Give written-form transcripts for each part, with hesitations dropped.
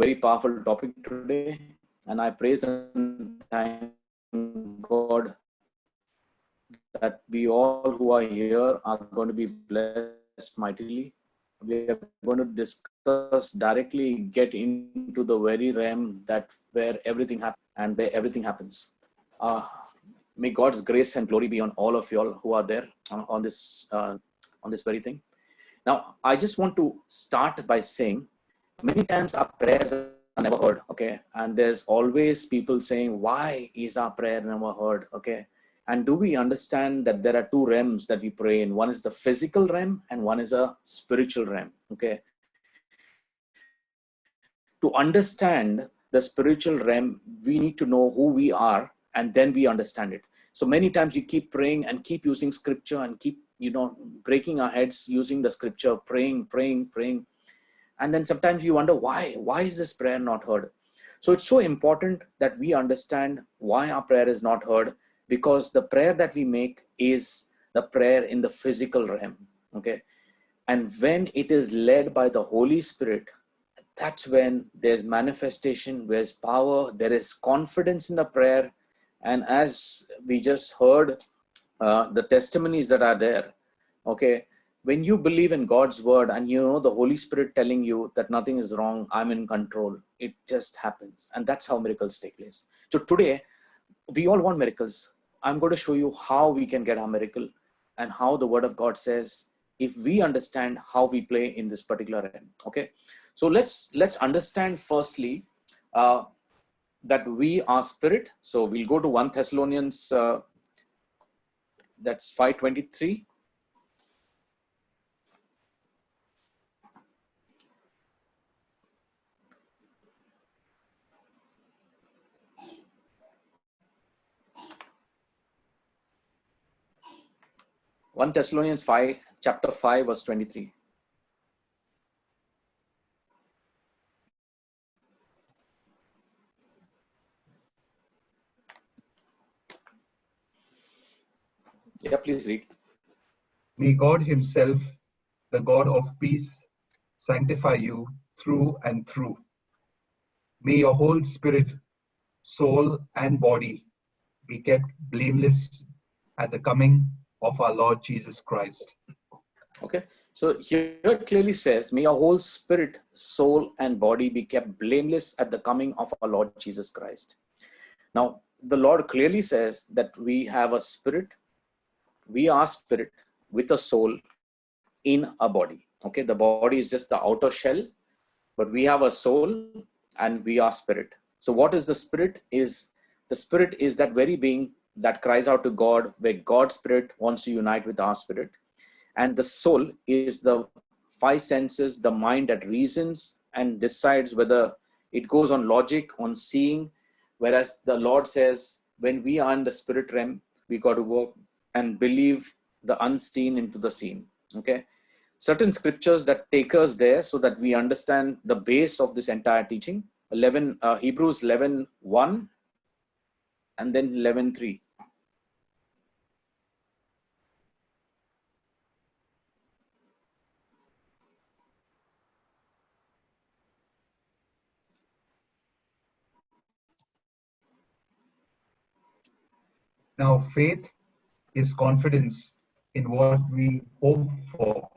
very powerful topic today, and I praise and thank God that we all who are here are going to be blessed mightily. We are going to discuss directly, get into the very realm that where everything happens and where everything happens. May God's grace and glory be on all of y'all who are there on this very thing. Now, I just want to start by saying, many times our prayers are never heard, okay? And there's always people saying, why is our prayer never heard, okay? And do we understand that there are two realms that we pray in? One is the physical realm and one is a spiritual realm, okay? To understand the spiritual realm, we need to know who we are, and then we understand it. So many times we keep praying and keep using scripture and keep, breaking our heads using the scripture, praying. And then sometimes you wonder, why is this prayer not heard? So it's so important that we understand why our prayer is not heard, because the prayer that we make is the prayer in the physical realm, okay? And when it is led by the Holy Spirit, that's when there's manifestation, there's power, there is confidence in the prayer. And as we just heard, the testimonies that are there, okay, when you believe in God's word and the Holy Spirit telling you that nothing is wrong, I'm in control, it just happens. And that's how miracles take place. So today, we all want miracles. I'm going to show you how we can get our miracle and how the word of God says, if we understand how we play in this particular realm, okay? So let's understand firstly that we are spirit. So we'll go to 1 Thessalonians, that's 5:23. One Thessalonians 5, chapter 5, verse 23. Yeah, please read. May God himself, the God of peace, sanctify you through and through. May your whole spirit, soul, and body be kept blameless at the coming of our Lord Jesus Christ. Okay, so here it clearly says, may your whole spirit, soul, and body be kept blameless at the coming of our Lord Jesus Christ. Now, the Lord clearly says that we have a spirit, we are spirit with a soul in a body. Okay, the body is just the outer shell, but we have a soul and we are spirit. So what is the spirit? The spirit is that very being that cries out to God, where God's spirit wants to unite with our spirit. And the soul is the five senses, the mind that reasons and decides whether it goes on logic, on seeing. Whereas the Lord says, when we are in the spirit realm, we got to work and believe the unseen into the seen. Okay. Certain scriptures that take us there so that we understand the base of this entire teaching. Hebrews 11:1 and then 11:3. Now, faith is confidence in what we hope for,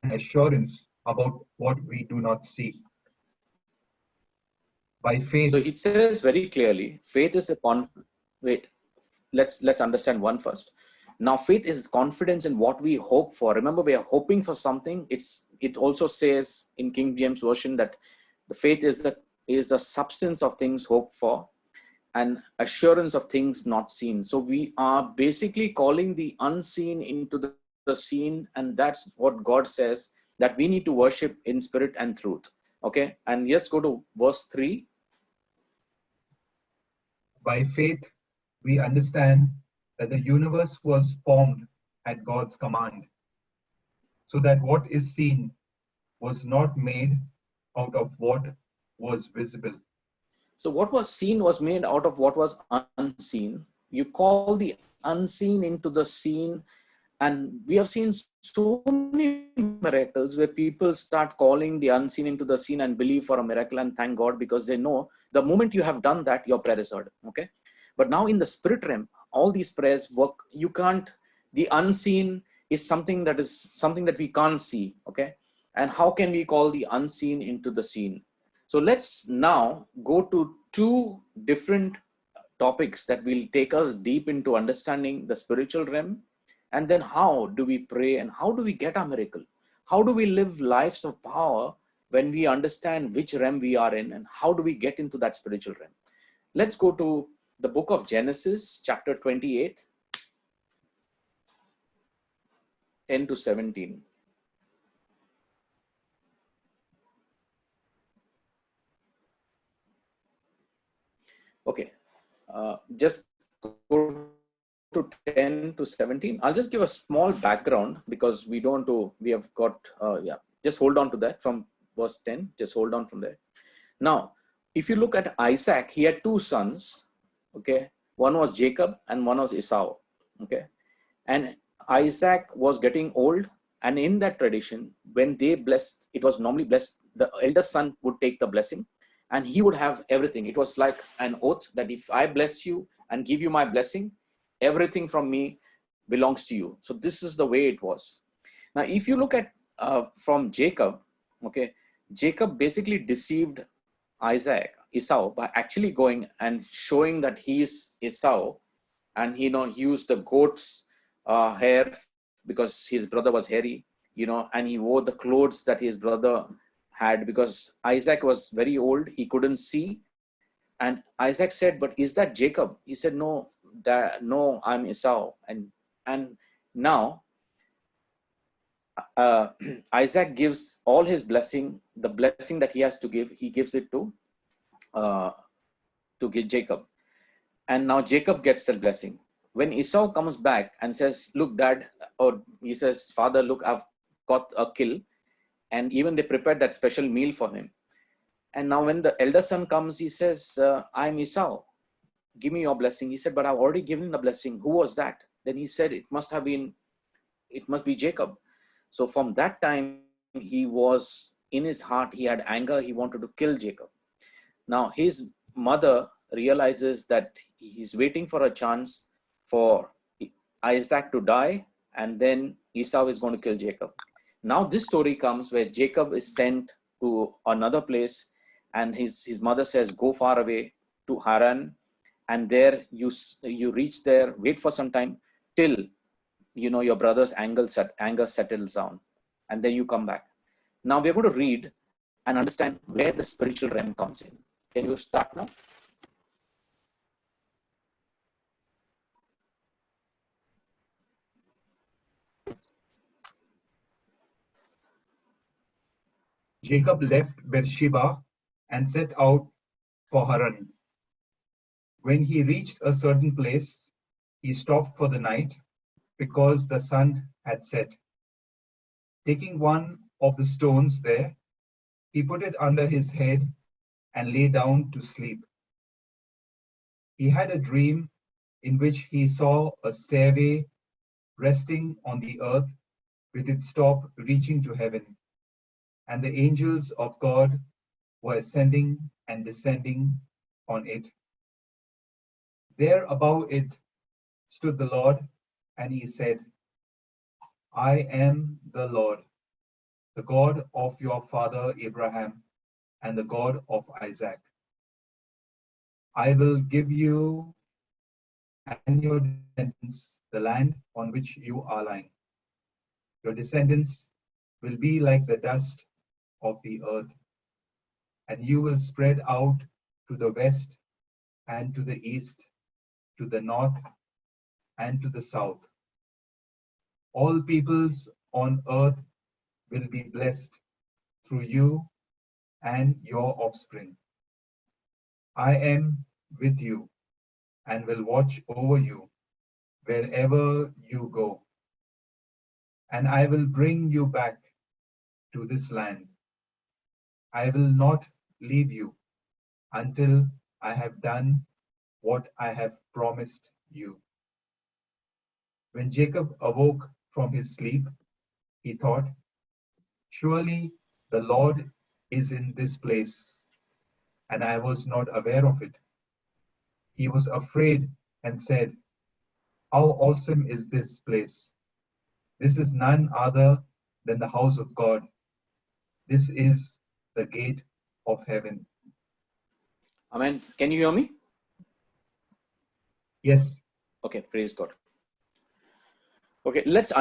and assurance about what we do not see. By faith. So it says very clearly, faith is wait, let's understand one first. Now, faith is confidence in what we hope for. Remember, we are hoping for something. It also says in King James Version that the faith is the substance of things hoped for and assurance of things not seen. So we are basically calling the unseen into the seen, and that's what God says, that we need to worship in spirit and truth. Okay, and let's go to verse 3. By faith, we understand that the universe was formed at God's command, so that what is seen was not made out of what was visible. So what was seen was made out of what was unseen. You call the unseen into the seen, And we have seen so many miracles where people start calling the unseen into the seen and believe for a miracle and thank God, because they know the moment you have done that, your prayer is heard. Okay. But now in the spirit realm, all these prayers work. You can't, the unseen is something that we can't see. Okay. And how can we call the unseen into the seen? So let's now go to two different topics that will take us deep into understanding the spiritual realm. And then how do we pray and how do we get our miracle? How do we live lives of power when we understand which realm we are in, and how do we get into that spiritual realm? Let's go to the book of Genesis, chapter 28, 10 to 17. Okay, just go to 10 to 17. I'll just give a small background because we have got, just hold on to that from verse 10. Just hold on from there. Now, if you look at Isaac, he had two sons. Okay, one was Jacob and one was Esau. Okay, and Isaac was getting old, and in that tradition, when they blessed, it was normally blessed, the eldest son would take the blessing and he would have everything. It was like an oath that if I bless you and give you my blessing, everything from me belongs to you. So this is the way it was. Now, if you look at from Jacob, okay, Jacob basically deceived Esau, by actually going and showing that he is Esau, and he used the goat's hair because his brother was hairy, and he wore the clothes that his brother had because Isaac was very old, he couldn't see. And Isaac said, "But is that Jacob?" He said, "No, no, I'm Esau." And now Isaac gives all his blessing, the blessing that he has to give, he gives it uh, to Jacob. And now Jacob gets that blessing. When Esau comes back and says, "Look, Dad," or he says, "Father, look, I've got a kill." And even they prepared that special meal for him. And now when the elder son comes, he says, "I'm Esau. Give me your blessing." He said, "But I've already given the blessing. Who was that?" Then he said, it must be Jacob. So from that time, he was in his heart, he had anger. He wanted to kill Jacob. Now his mother realizes that he's waiting for a chance for Isaac to die, and then Esau is going to kill Jacob. Now this story comes where Jacob is sent to another place, and his mother says, "Go far away to Haran, and there you reach there, wait for some time till your brother's anger settles down, and then you come back." Now we're going to read and understand where the spiritual realm comes in. Can you start now? Jacob left Beersheba and set out for Haran. When he reached a certain place, he stopped for the night because the sun had set. Taking one of the stones there, he put it under his head and lay down to sleep. He had a dream in which he saw a stairway resting on the earth with its top reaching to heaven, and the angels of God were ascending and descending on it. There above it stood the Lord, and he said, "I am the Lord, the God of your father Abraham and the God of Isaac. I will give you and your descendants the land on which you are lying. Your descendants will be like the dust of the earth, and you will spread out to the west and to the east, to the north and to the south. All peoples on earth will be blessed through you and your offspring. I am with you and will watch over you wherever you go, and I will bring you back to this land. I will not leave you until I have done what I have promised you." When Jacob awoke from his sleep, he thought, "Surely the Lord is in this place, and I was not aware of it." He was afraid and said, "How awesome is this place! This is none other than the house of God. This is the gate of heaven." Amen. Can you hear me? Yes, Okay, praise God. Okay, let's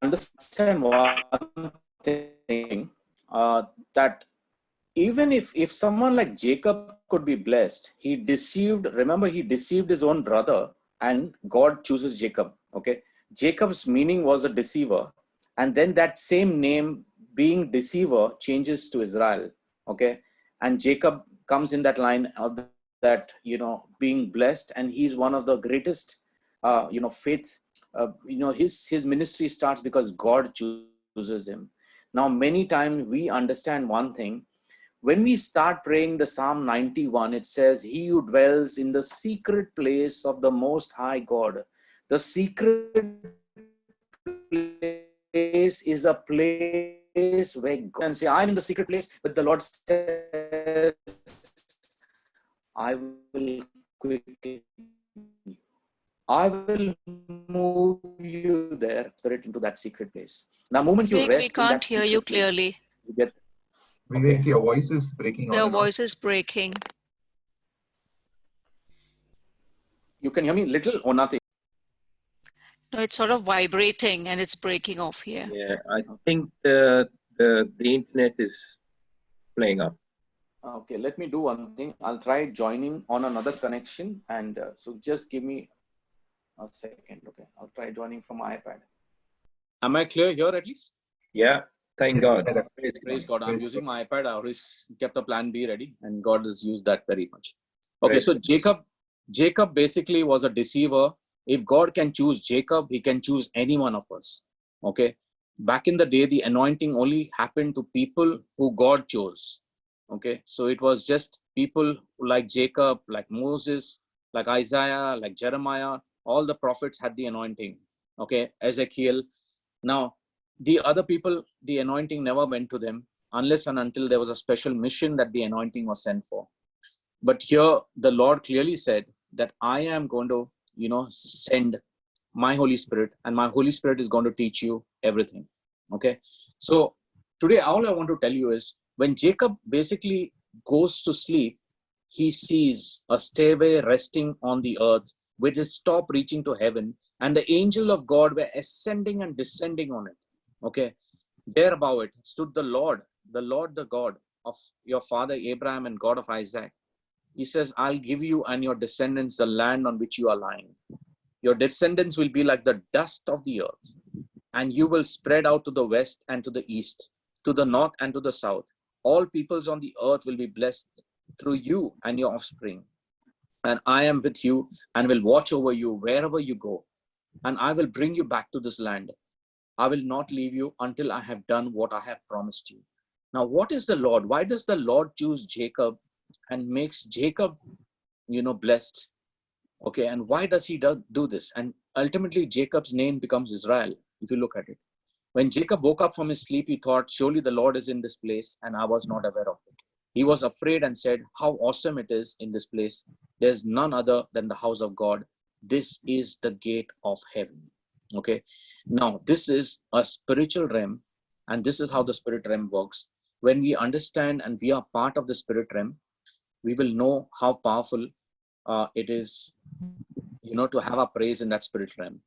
understand one thing, that even if someone like Jacob could be blessed, he deceived, remember, he deceived his own brother, and God chooses Jacob. Okay, Jacob's meaning was a deceiver, and then that same name, being deceiver, changes to Israel. Okay, and Jacob comes in that line of that, being blessed, and he's one of the greatest, faith. His ministry starts because God chooses him. Now, many times we understand one thing. When we start praying the Psalm 91, it says, "He who dwells in the secret place of the Most High God." The secret place is a place where God can say, "I'm in the secret place," but the Lord says, "I will quicken you. I will move you there, Spirit, into that secret place." The moment you Vivek, we rest in can't that hear you secret place, clearly. you get. Vivek, Okay. your voice is breaking on Your and off. voice is breaking. You can hear me little or nothing. No, it's sort of vibrating and it's breaking off here. Yeah, I think the internet is playing up. Okay, let me do one thing. I'll try joining on another connection, and so just give me a second. Okay, I'll try joining from my iPad. Am I clear here at least? Yeah, thank Yes, God. better. Praise God. I'm Praise using God. my iPad. I always kept a plan B ready, and God has used that very much. Okay, Praise so God. Jacob basically was a deceiver. If God can choose Jacob, he can choose any one of us. Okay. Back in the day, the anointing only happened to people who God chose. Okay. So it was just people like Jacob, like Moses, like Isaiah, like Jeremiah. All the prophets had the anointing. Okay. Ezekiel. Now, the other people, the anointing never went to them unless and until there was a special mission that the anointing was sent for. But here the Lord clearly said that I am going to, send my Holy Spirit, and my Holy Spirit is going to teach you everything. Okay. So today, all I want to tell you is, when Jacob basically goes to sleep, he sees a stairway resting on the earth with its top reaching to heaven, and the angel of God were ascending and descending on it. Okay. There above it stood the Lord, the God of your father Abraham and God of Isaac. He says, "I'll give you and your descendants the land on which you are lying. Your descendants will be like the dust of the earth, and you will spread out to the west and to the east, to the north and to the south. All peoples on the earth will be blessed through you and your offspring. And I am with you and will watch over you wherever you go. And I will bring you back to this land. I will not leave you until I have done what I have promised you." Now, what is the Lord? Why does the Lord choose Jacob and makes Jacob, blessed? Okay, and why does he do this? And ultimately, Jacob's name becomes Israel, if you look at it. When Jacob woke up from his sleep, he thought, "Surely the Lord is in this place, and I was not aware of it." He was afraid and said, "How awesome it is in this place. There's none other than the house of God. This is the gate of heaven." Okay, now this is a spiritual realm, and this is how the spirit realm works. When we understand and we are part of the spirit realm, we will know how powerful it is, to have a praise in that spirit realm.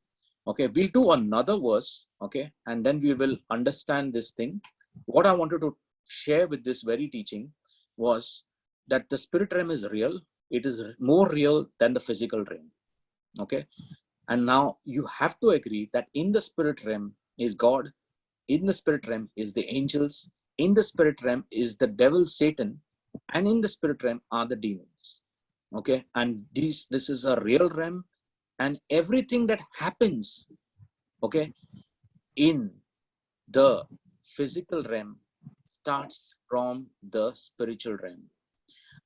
Okay, we'll do another verse, okay, and then we will understand this thing. What I wanted to share with this very teaching was that the spirit realm is real. It is more real than the physical realm. Okay, and now you have to agree that in the spirit realm is God, in the spirit realm is the angels, in the spirit realm is the devil Satan, and in the spirit realm are the demons. Okay, and this is a real realm, and everything that happens, okay, in the physical realm starts from the spiritual realm.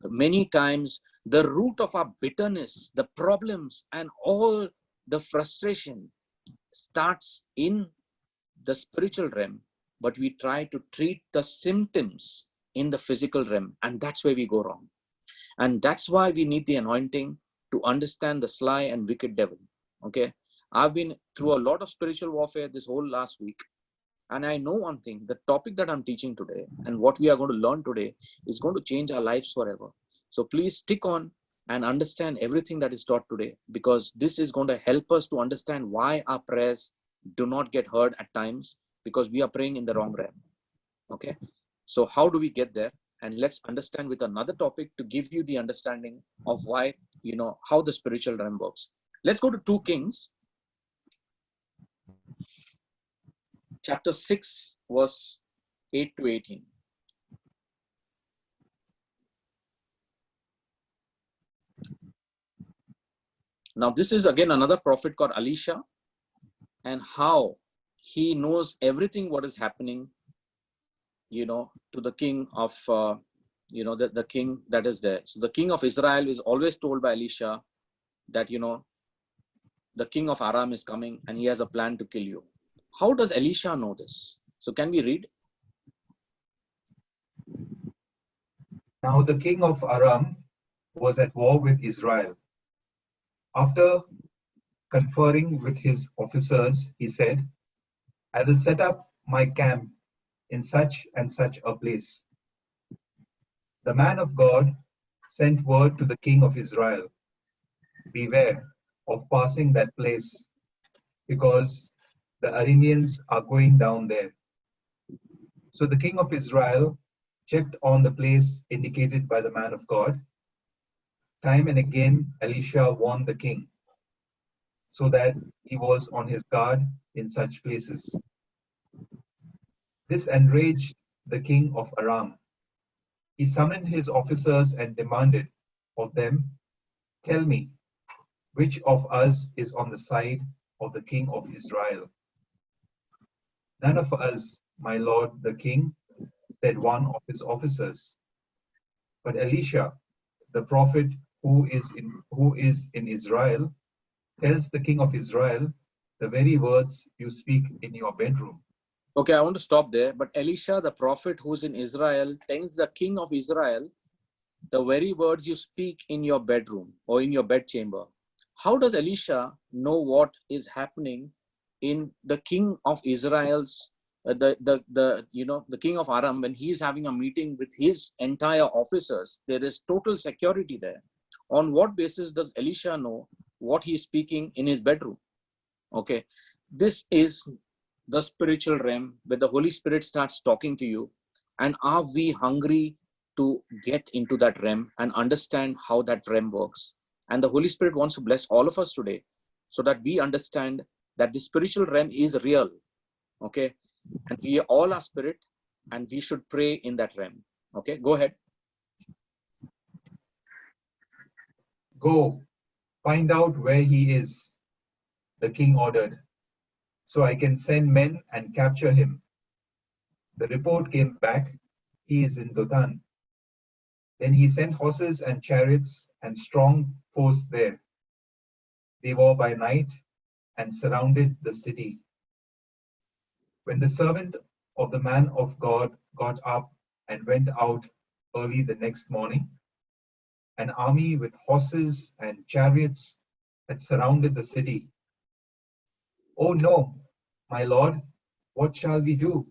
Many times the root of our bitterness, the problems, and all the frustration starts in the spiritual realm, but we try to treat the symptoms in the physical realm, and that's where we go wrong. And that's why we need the anointing to understand the sly and wicked devil. Okay, I've been through a lot of spiritual warfare this whole last week, and I know one thing: the topic that I'm teaching today and what we are going to learn today is going to change our lives forever. So please stick on and understand everything that is taught today, because this is going to help us to understand why our prayers do not get heard at times, because we are praying in the wrong realm. Okay, so how do we get there? And let's understand with another topic to give you the understanding of why, how the spiritual realm works. Let's go to 2 Kings chapter 6 verse 8 to 18. Now this is again another prophet called Elisha, and how he knows everything what is happening, to the king of, the king that is there. So the king of Israel is always told by Elisha that, the king of Aram is coming and he has a plan to kill you. How does Elisha know this? So can we read? Now the king of Aram was at war with Israel. After conferring with his officers, he said, I will set up my camp in such and such a place. The man of God sent word to the king of Israel, beware of passing that place, because the Arameans are going down there. So the king of Israel checked on the place indicated by the man of God. Time and again, Elisha warned the king, so that he was on his guard in such places. This enraged the king of Aram. He summoned his officers and demanded of them, tell me, which of us is on the side of the king of Israel? None of us, my lord the king, said one of his officers. But Elisha, the prophet who is in Israel, tells the king of Israel the very words you speak in your bedroom. Okay, I want to stop there. But Elisha, the prophet who's in Israel, tells the king of Israel the very words you speak in your bedroom or in your bedchamber. How does Elisha know what is happening in the king of Israel's, the king of Aram, when he's having a meeting with his entire officers? There is total security there. On what basis does Elisha know what he's speaking in his bedroom? Okay, this is the spiritual realm where the Holy Spirit starts talking to you. And are we hungry to get into that realm and understand how that realm works? And the Holy Spirit wants to bless all of us today so that we understand that the spiritual realm is real. Okay, and we all are spirit, and we should pray in that realm. Okay, go ahead. Go, find out where he is, the king ordered, so I can send men and capture him. The report came back, he is in Dothan. Then he sent horses and chariots and strong force there. They were by night and surrounded the city. When the servant of the man of God got up and went out early the next morning, an army with horses and chariots had surrounded the city. Oh no, my lord, what shall we do?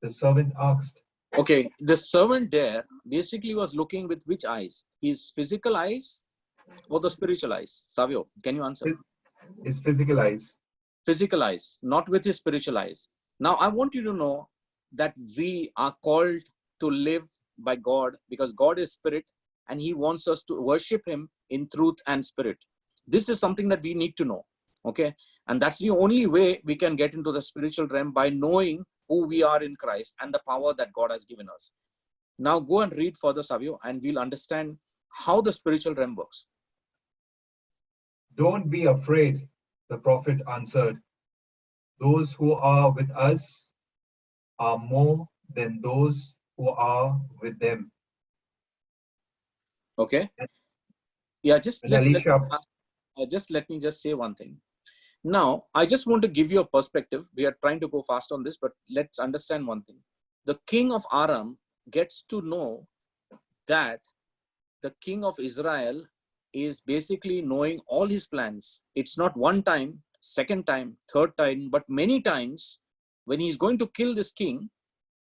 The servant asked. Okay, the servant there basically was looking with which eyes? His physical eyes or the spiritual eyes? Savio, can you answer? His physical eyes. Physical eyes, not with his spiritual eyes. Now, I want you to know that we are called to live by God, because God is spirit and he wants us to worship him in truth and spirit. This is something that we need to know. Okay, and that's the only way we can get into the spiritual realm, by knowing who we are in Christ and the power that God has given us. Now go and read further, Savio, and we'll understand how the spiritual realm works. Don't be afraid, the prophet answered. Those who are with us are more than those who are with them. Okay. Yeah, just Elisha, let me just say one thing. Now, I just want to give you a perspective. We are trying to go fast on this, but let's understand one thing. The king of Aram gets to know that the king of Israel is basically knowing all his plans. It's not one time, second time, third time, but many times when he's going to kill this king,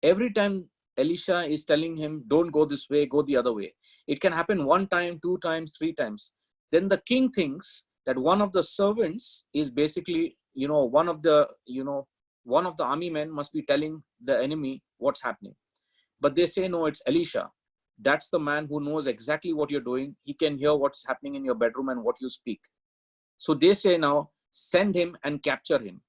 every time Elisha is telling him, don't go this way, go the other way. It can happen one time, two times, three times. Then the king thinks that one of the servants is basically, one of the army men must be telling the enemy what's happening. But they say, no, it's Elisha. That's the man who knows exactly what you're doing. He can hear what's happening in your bedroom and what you speak. So they say now, send him and capture him.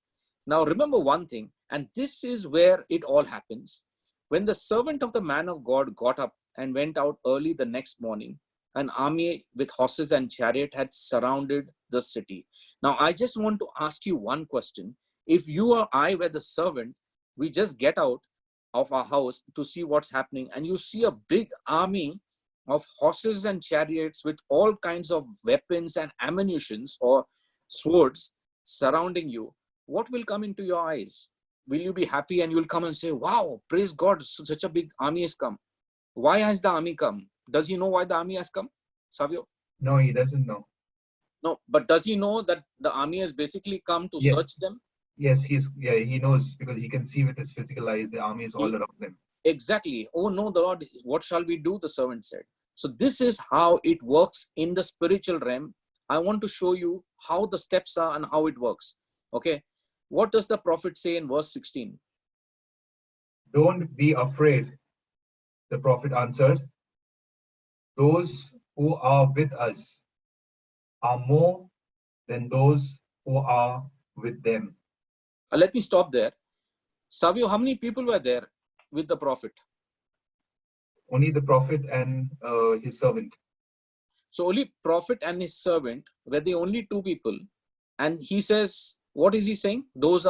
Now remember one thing, and this is where it all happens. When the servant of the man of God got up and went out early the next morning, an army with horses and chariot had surrounded the city. Now I just want to ask you one question. If you or I were the servant, we just get out of our house to see what's happening, and you see a big army of horses and chariots with all kinds of weapons and ammunitions or swords surrounding you, what will come into your eyes? Will you be happy and you will come and say, wow, praise God, such a big army has come? Why has the army come? Does he know why the army has come, Savio? No, he doesn't know. No, but does he know that the army has basically come to Yes. search them? Yes, he knows, because he can see with his physical eyes the army is all around them. Exactly. Oh no, the Lord, what shall we do? The servant said. So this is how it works in the spiritual realm. I want to show you how the steps are and how it works. Okay. What does the prophet say in verse 16? Don't be afraid, the prophet answered. Those who are with us are more than those who are with them. Let me stop there. Savio, how many people were there with the prophet? Only the prophet and his servant. So only prophet and his servant were the only two people. And he says, what is he saying? Those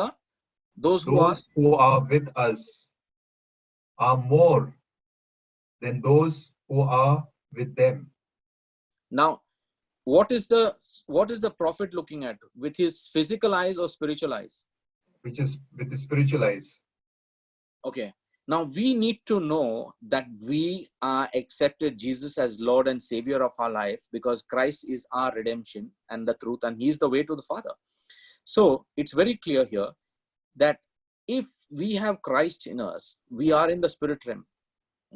who are with us are more than those who are with them. Now, what is the prophet looking at? With his physical eyes or spiritual eyes? Which is with the spiritual eyes. Okay. Now we need to know that we are accepted Jesus as Lord and Savior of our life, because Christ is our redemption and the truth, and He's the way to the Father. So it's very clear here that if we have Christ in us, we are in the spirit realm.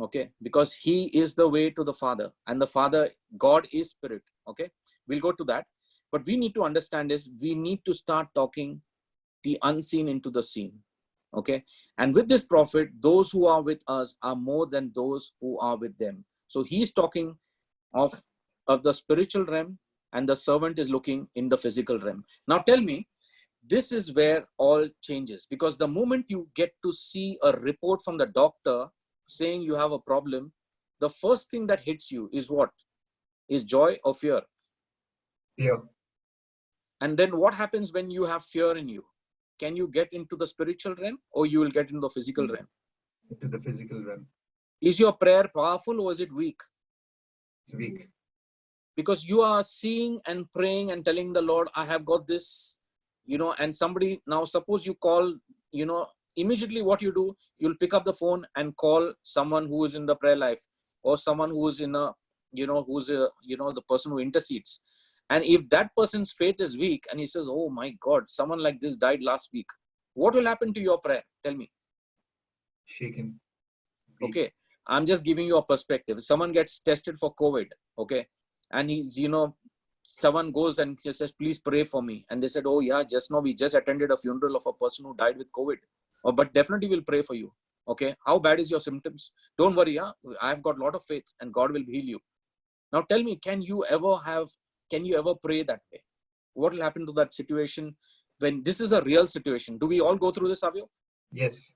Okay, because He is the way to the Father, and the Father, God is spirit. Okay, we'll go to that. But we need to understand is we need to start talking the unseen into the seen. Okay, and with this prophet, those who are with us are more than those who are with them. So he's talking of the spiritual realm, and the servant is looking in the physical realm. Now tell me, this is where all changes, because the moment you get to see a report from the doctor saying you have a problem, the first thing that hits you is what? Is joy or fear? Fear. And then what happens when you have fear in you? Can you get into the spiritual realm, or you will get into the physical realm? Into the physical realm. Is your prayer powerful or is it weak? It's weak. Because you are seeing and praying and telling the Lord, I have got this, and somebody, now suppose you call, immediately what you do, you'll pick up the phone and call someone who is in the prayer life, or someone who is in a, the person who intercedes. And if that person's faith is weak and he says, oh my God, someone like this died last week, what will happen to your prayer? Tell me. Shaken. Weak. Okay. I'm just giving you a perspective. Someone gets tested for COVID. Okay. And he's, someone goes and just says, please pray for me. And they said, oh yeah, just now we just attended a funeral of a person who died with COVID. Oh, but definitely we'll pray for you. Okay. How bad is your symptoms? Don't worry. Yeah? I've got a lot of faith and God will heal you. Now tell me, can you ever pray that way? What will happen to that situation when this is a real situation? Do we all go through this, Savio? Yes.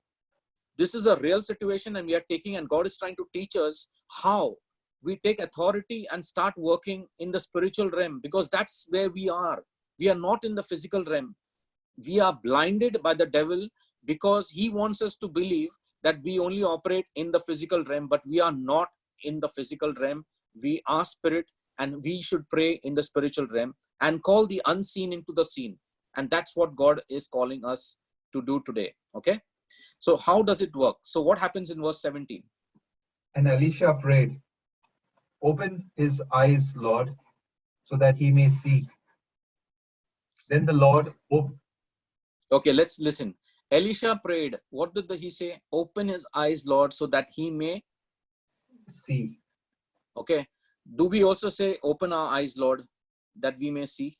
This is a real situation, and we are taking, and God is trying to teach us how we take authority and start working in the spiritual realm, because that's where we are. We are not in the physical realm. We are blinded by the devil because he wants us to believe that we only operate in the physical realm, but we are not in the physical realm. We are spirit, and we should pray in the spiritual realm and call the unseen into the seen. And that's what God is calling us to do today. Okay. So how does it work? So what happens in verse 17? And Elisha prayed, "Open his eyes, Lord, so that he may see." Then the Lord opened. Okay, let's listen. Elisha prayed. What did he say? Open his eyes, Lord, so that he may See. Okay. Do we also say, open our eyes, Lord, that we may see?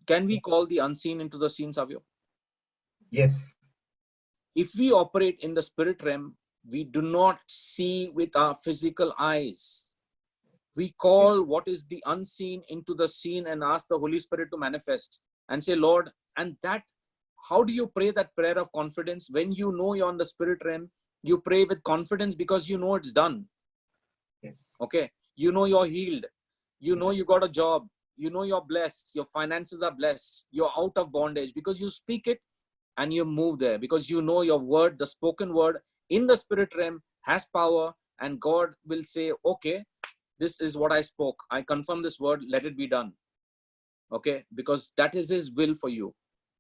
Can we call the unseen into the seen, Savio? Yes. If we operate in the spirit realm, we do not see with our physical eyes. We call what is the unseen into the seen and ask the Holy Spirit to manifest and say, Lord, and that, how do you pray that prayer of confidence? When you know you're on the spirit realm, you pray with confidence because you know it's done. Yes. Okay. You know you're healed. You know you got a job. You know you're blessed. Your finances are blessed. You're out of bondage because you speak it and you move there, because you know your word, the spoken word in the spirit realm has power, and God will say, okay, this is what I spoke. I confirm this word. Let it be done. Okay. Because that is his will for you.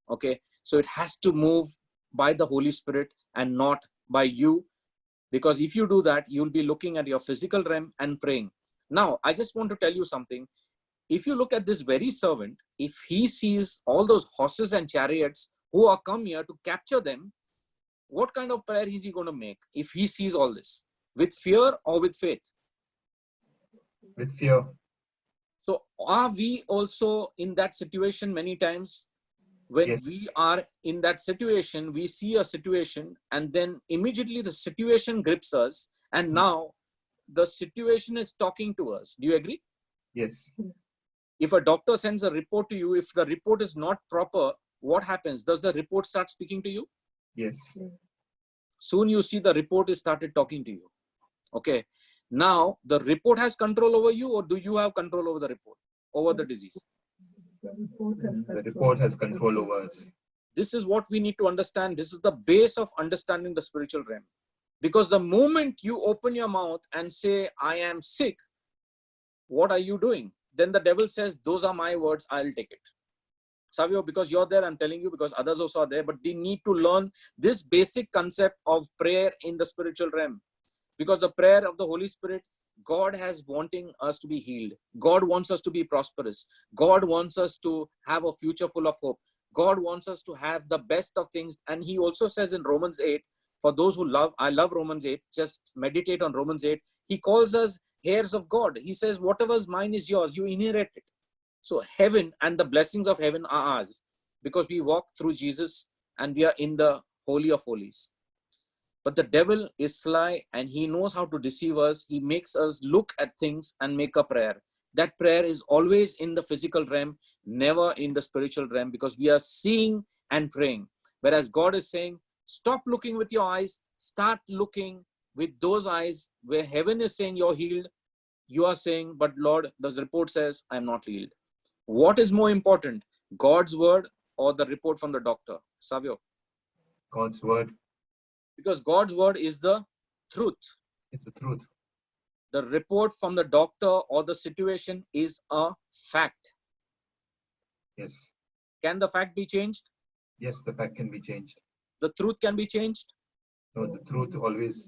Okay. So it has to move by the Holy Spirit and not by you. Because if you do that, you'll be looking at your physical realm and praying. Now, I just want to tell you something. If you look at this very servant, if he sees all those horses and chariots who are come here to capture them, what kind of prayer is he going to make if he sees all this? With fear or with faith? With fear. So are we also in that situation many times? When Yes. we are in that situation, we see a situation and then immediately the situation grips us, and now the situation is talking to us. Do you agree? Yes. If a doctor sends a report to you, if the report is not proper, what happens? Does the report start speaking to you? Yes. Soon you see the report is started talking to you. Okay. Now the report has control over you, or do you have control over the report, over the disease? The report has control over us. This is what we need to understand. This is the base of understanding the spiritual realm. Because the moment you open your mouth and say, I am sick, what are you doing? Then the devil says, those are my words, I'll take it. Savio, because you're there, I'm telling you, because others also are there, but they need to learn this basic concept of prayer in the spiritual realm. Because the prayer of the Holy Spirit, God has wanting us to be healed. God wants us to be prosperous. God wants us to have a future full of hope. God wants us to have the best of things. And he also says in Romans 8, for those who love, I love Romans 8, just meditate on Romans 8. He calls us heirs of God. He says, whatever's mine is yours, you inherit it. So heaven and the blessings of heaven are ours because we walk through Jesus and we are in the Holy of Holies. But the devil is sly and he knows how to deceive us. He makes us look at things and make a prayer. That prayer is always in the physical realm, never in the spiritual realm, because we are seeing and praying. Whereas God is saying, stop looking with your eyes, start looking with those eyes where heaven is saying you're healed. You are saying, but Lord, the report says I'm not healed. What is more important, God's word or the report from the doctor? Savio? God's word. Because God's word is the truth. It's the truth. The report from the doctor or the situation is a fact. Yes. Can the fact be changed? Yes, the fact can be changed. The truth can be changed? No, the truth always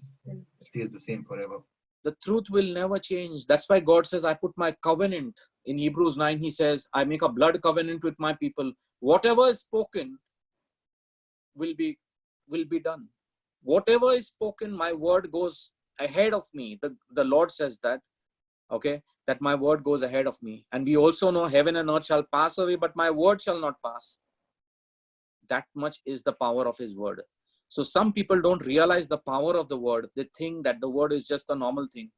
stays the same forever. The truth will never change. That's why God says, I put my covenant. In Hebrews 9, he says, I make a blood covenant with my people. Whatever is spoken will be done. Whatever is spoken, my word goes ahead of me. The Lord says that, okay, that my word goes ahead of me. And we also know heaven and earth shall pass away, but my word shall not pass. That much is the power of his word. So some people don't realize the power of the word. They think that the word is just a normal thing.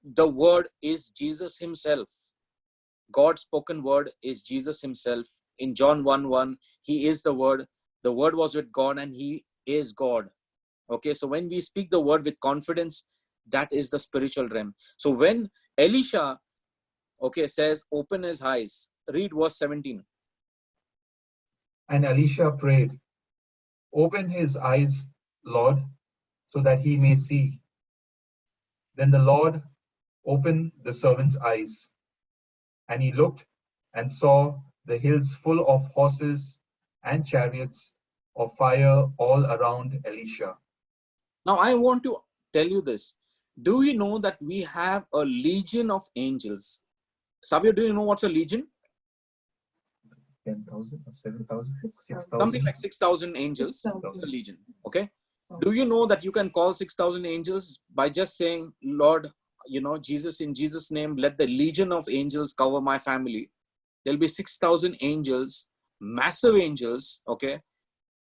The word is Jesus himself. God's spoken word is Jesus himself. In John 1:1, he is the word. The word was with God and he is God. Okay, so when we speak the word with confidence, that is the spiritual realm. So when Elisha, okay, says, open his eyes, read verse 17. And Elisha prayed, open his eyes, Lord, so that he may see. Then the Lord opened the servant's eyes, and he looked, and saw the hills full of horses and chariots of fire all around Elisha. Now, I want to tell you this. Do you know that we have a legion of angels? Savio, do you know what's a legion? 10,000 or 7,000? Something 6,000? like 6,000 angels. That's a legion. Okay. Do you know that you can call 6,000 angels by just saying, Lord, Jesus, in Jesus' name, let the legion of angels cover my family. There'll be 6,000 angels, massive angels, okay,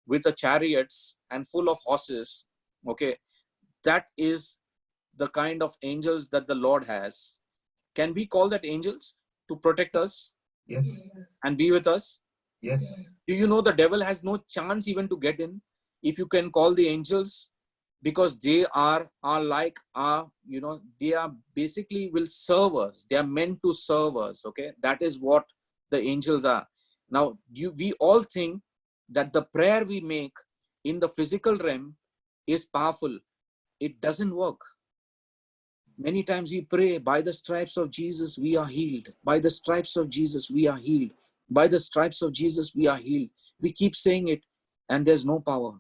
with the chariots and full of horses, okay. That is the kind of angels that the Lord has. Can we call that angels to protect us Yes, and be with us? yes, Do you know the devil has no chance even to get in if you can call the angels? Because they are like, they are basically will serve us. They are meant to serve us, okay? That is what the angels are. Now, we all think that the prayer we make in the physical realm is powerful. It doesn't work. Many times we pray, by the stripes of Jesus, we are healed. By the stripes of Jesus, we are healed. By the stripes of Jesus, we are healed. We keep saying it and there's no power.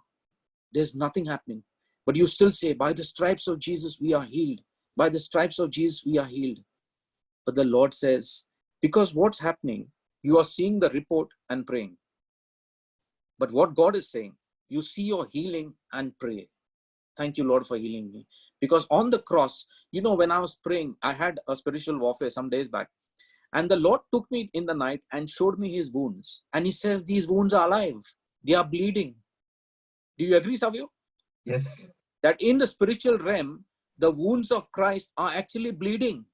There's nothing happening. But you still say, by the stripes of Jesus, we are healed. By the stripes of Jesus, we are healed. But the Lord says, because what's happening, you are seeing the report and praying. But what God is saying, you see your healing and pray. Thank you, Lord, for healing me. Because on the cross, when I was praying, I had a spiritual warfare some days back. And the Lord took me in the night and showed me his wounds. And he says, these wounds are alive. They are bleeding. Do you agree, Savio? yes, That in the spiritual realm, the wounds of Christ are actually bleeding.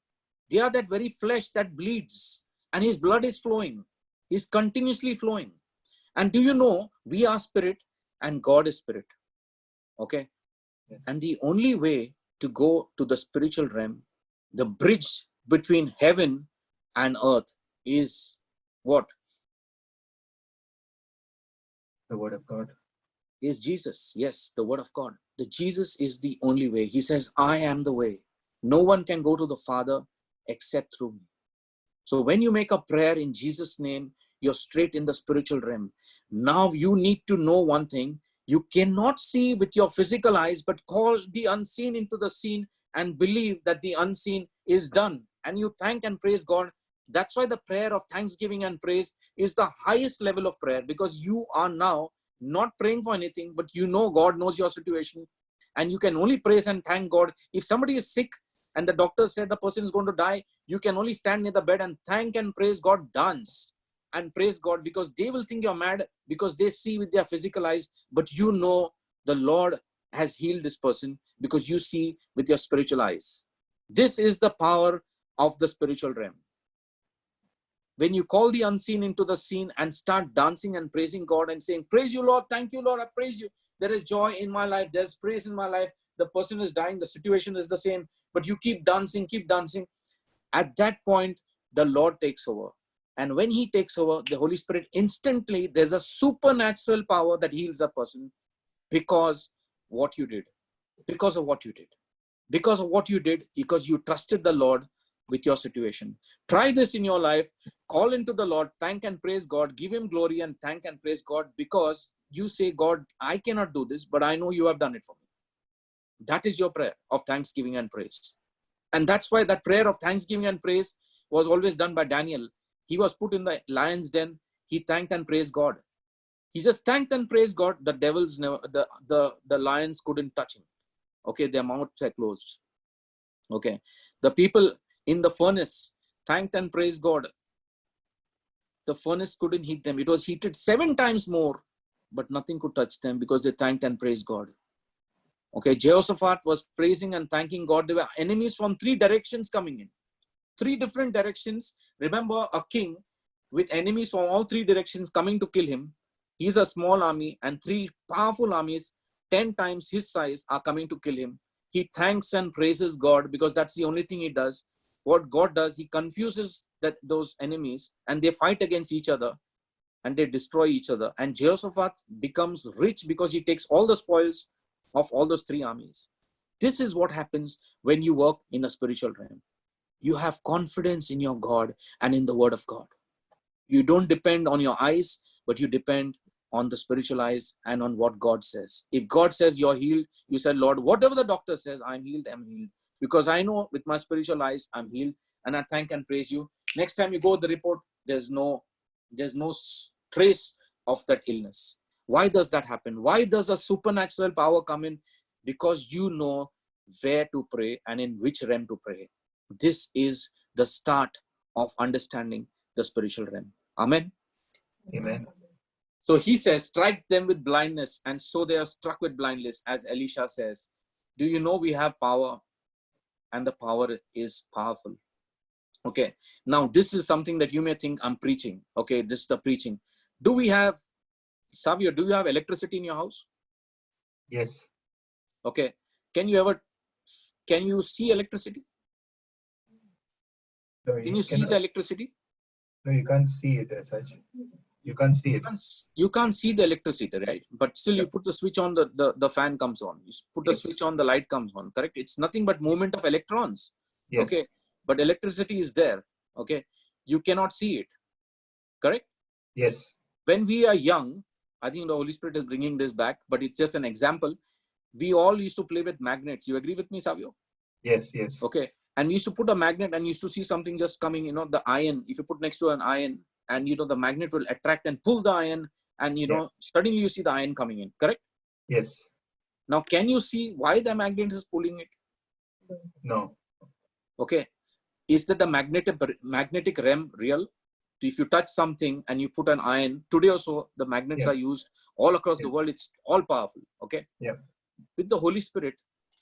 They are that very flesh that bleeds. And his blood is flowing. He's continuously flowing. And do you know, we are spirit and God is spirit. Okay? yes. And the only way to go to the spiritual realm, the bridge between heaven and earth is what? The word of God. Is Jesus. Yes, the word of God. The Jesus is the only way. He says, I am the way. No one can go to the Father except through me. So when you make a prayer in Jesus' name, you're straight in the spiritual realm. Now you need to know one thing. You cannot see with your physical eyes, but call the unseen into the seen and believe that the unseen is done. And you thank and praise God. That's why the prayer of thanksgiving and praise is the highest level of prayer, because you are now not praying for anything, but God knows your situation. And you can only praise and thank God. If somebody is sick and the doctor said the person is going to die, you can only stand near the bed and thank and praise God, dance and praise God, because they will think you're mad because they see with their physical eyes, but the Lord has healed this person because you see with your spiritual eyes. This is the power of the spiritual realm. When you call the unseen into the seen and start dancing and praising God and saying, praise you, Lord, thank you, Lord, I praise you. There is joy in my life. There's praise in my life. The person is dying. The situation is the same, but you keep dancing, keep dancing. At that point, the Lord takes over. And when he takes over, the Holy Spirit instantly, there's a supernatural power that heals the person because what you did, because of what you did, because of what you did, because you trusted the Lord with your situation. Try this in your life. Call into the Lord, thank and praise God, give him glory and thank and praise God, because you say, God, I cannot do this, but I know you have done it for me. That is your prayer of thanksgiving and praise. And that's why that prayer of thanksgiving and praise was always done by Daniel. He was put in the lion's den. He thanked and praised God. He just thanked and praised God. The devils never, the lions couldn't touch him. Okay, their mouths are closed. Okay, the people in the furnace thanked and praised God. The furnace couldn't heat them. It was heated 7 times more, but nothing could touch them because they thanked and praised God. Okay, Jehoshaphat was praising and thanking God. There were enemies from 3 directions coming in. 3 different directions. Remember, a king with enemies from all 3 directions coming to kill him. He's a small army, and 3 powerful armies, 10 times his size, are coming to kill him. He thanks and praises God because that's the only thing he does. What God does, he confuses those enemies and they fight against each other and they destroy each other. And Jehoshaphat becomes rich because he takes all the spoils of all those 3 armies. This is what happens when you work in a spiritual realm. You have confidence in your God and in the word of God. You don't depend on your eyes, but you depend on the spiritual eyes and on what God says. If God says you're healed, you said, Lord, whatever the doctor says, I'm healed, I'm healed. Because I know with my spiritual eyes, I'm healed, and I thank and praise you. Next time you go with the report, there's no trace of that illness. Why does that happen? Why does a supernatural power come in? Because you know where to pray and in which realm to pray. This is the start of understanding the spiritual realm. Amen. Amen. So he says, strike them with blindness, and so they are struck with blindness, as Elisha says. Do you know we have power, and the power is powerful? Okay. Now, this is something that you may think I'm preaching. Okay, this is the preaching. Do we have, Savio, do you have electricity in your house? Yes. Okay. Can you see electricity? No, Can you see the electricity? No, you can't see it as such. You can't see it. You can't see the electricity, right? But still, you put the switch on, the fan comes on. You put the Yes. switch on, the light comes on, correct? It's nothing but movement of electrons. Yes. Okay. But electricity is there. Okay. You cannot see it, correct? Yes. When we are young, I think the Holy Spirit is bringing this back, but it's just an example. We all used to play with magnets. You agree with me, Savio? Yes. Yes. Okay. And we used to put a magnet and used to see something just coming, the iron. If you put next to an iron and, the magnet will attract and pull the iron and, suddenly you see the iron coming in, correct? Yes. Now, can you see why the magnet is pulling it? No. Okay. Is that the magnetic realm real? If you touch something and you put an iron, today also the magnets are used all across the world. It's all powerful. Okay. Yeah. With the Holy Spirit,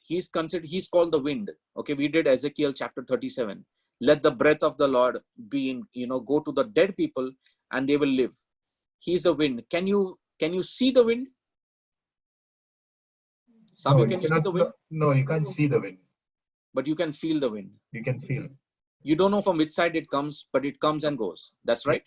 he's called the wind. Okay. We did Ezekiel chapter 37. Let the breath of the Lord be in, go to the dead people and they will live. He's the wind. Can you see the wind? Sabio, can you see the wind? No, you can't see the wind. But you can feel the wind. You can feel. You don't know from which side it comes, but it comes and goes. That's right.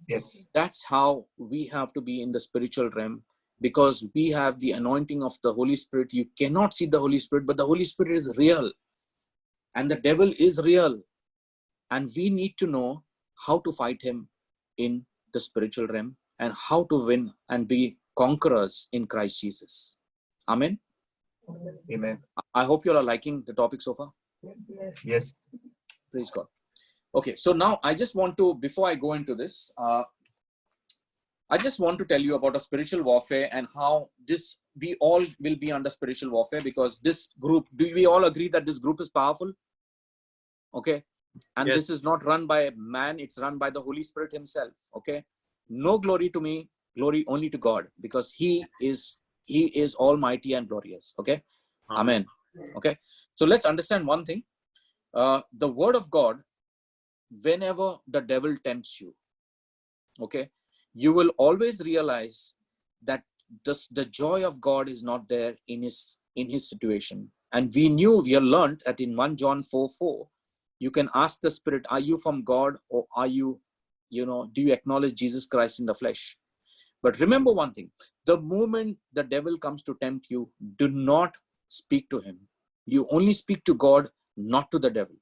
Yes. That's how we have to be in the spiritual realm, because we have the anointing of the Holy Spirit. You cannot see the Holy Spirit, but the Holy Spirit is real and the devil is real. And we need to know how to fight him in the spiritual realm and how to win and be conquerors in Christ Jesus. Amen. Amen. I hope you all are liking the topic so far. Yes. Praise God. Okay, so now I just want to, before I go into this, I just want to tell you about a spiritual warfare and how we all will be under spiritual warfare, because this group, do we all agree that this group is powerful? Okay. And Yes. This is not run by man, it's run by the Holy Spirit himself. Okay. No glory to me, glory only to God, because he is almighty and glorious. Okay. Amen. Okay. So let's understand one thing. The word of God, whenever the devil tempts you, okay, you will always realize that the joy of God is not there in his situation. And we have learned that in 1 John 4:4, you can ask the Spirit, are you from God, or are you, do you acknowledge Jesus Christ in the flesh? But remember one thing, the moment the devil comes to tempt you, do not speak to him. You only speak to God, not to the devil.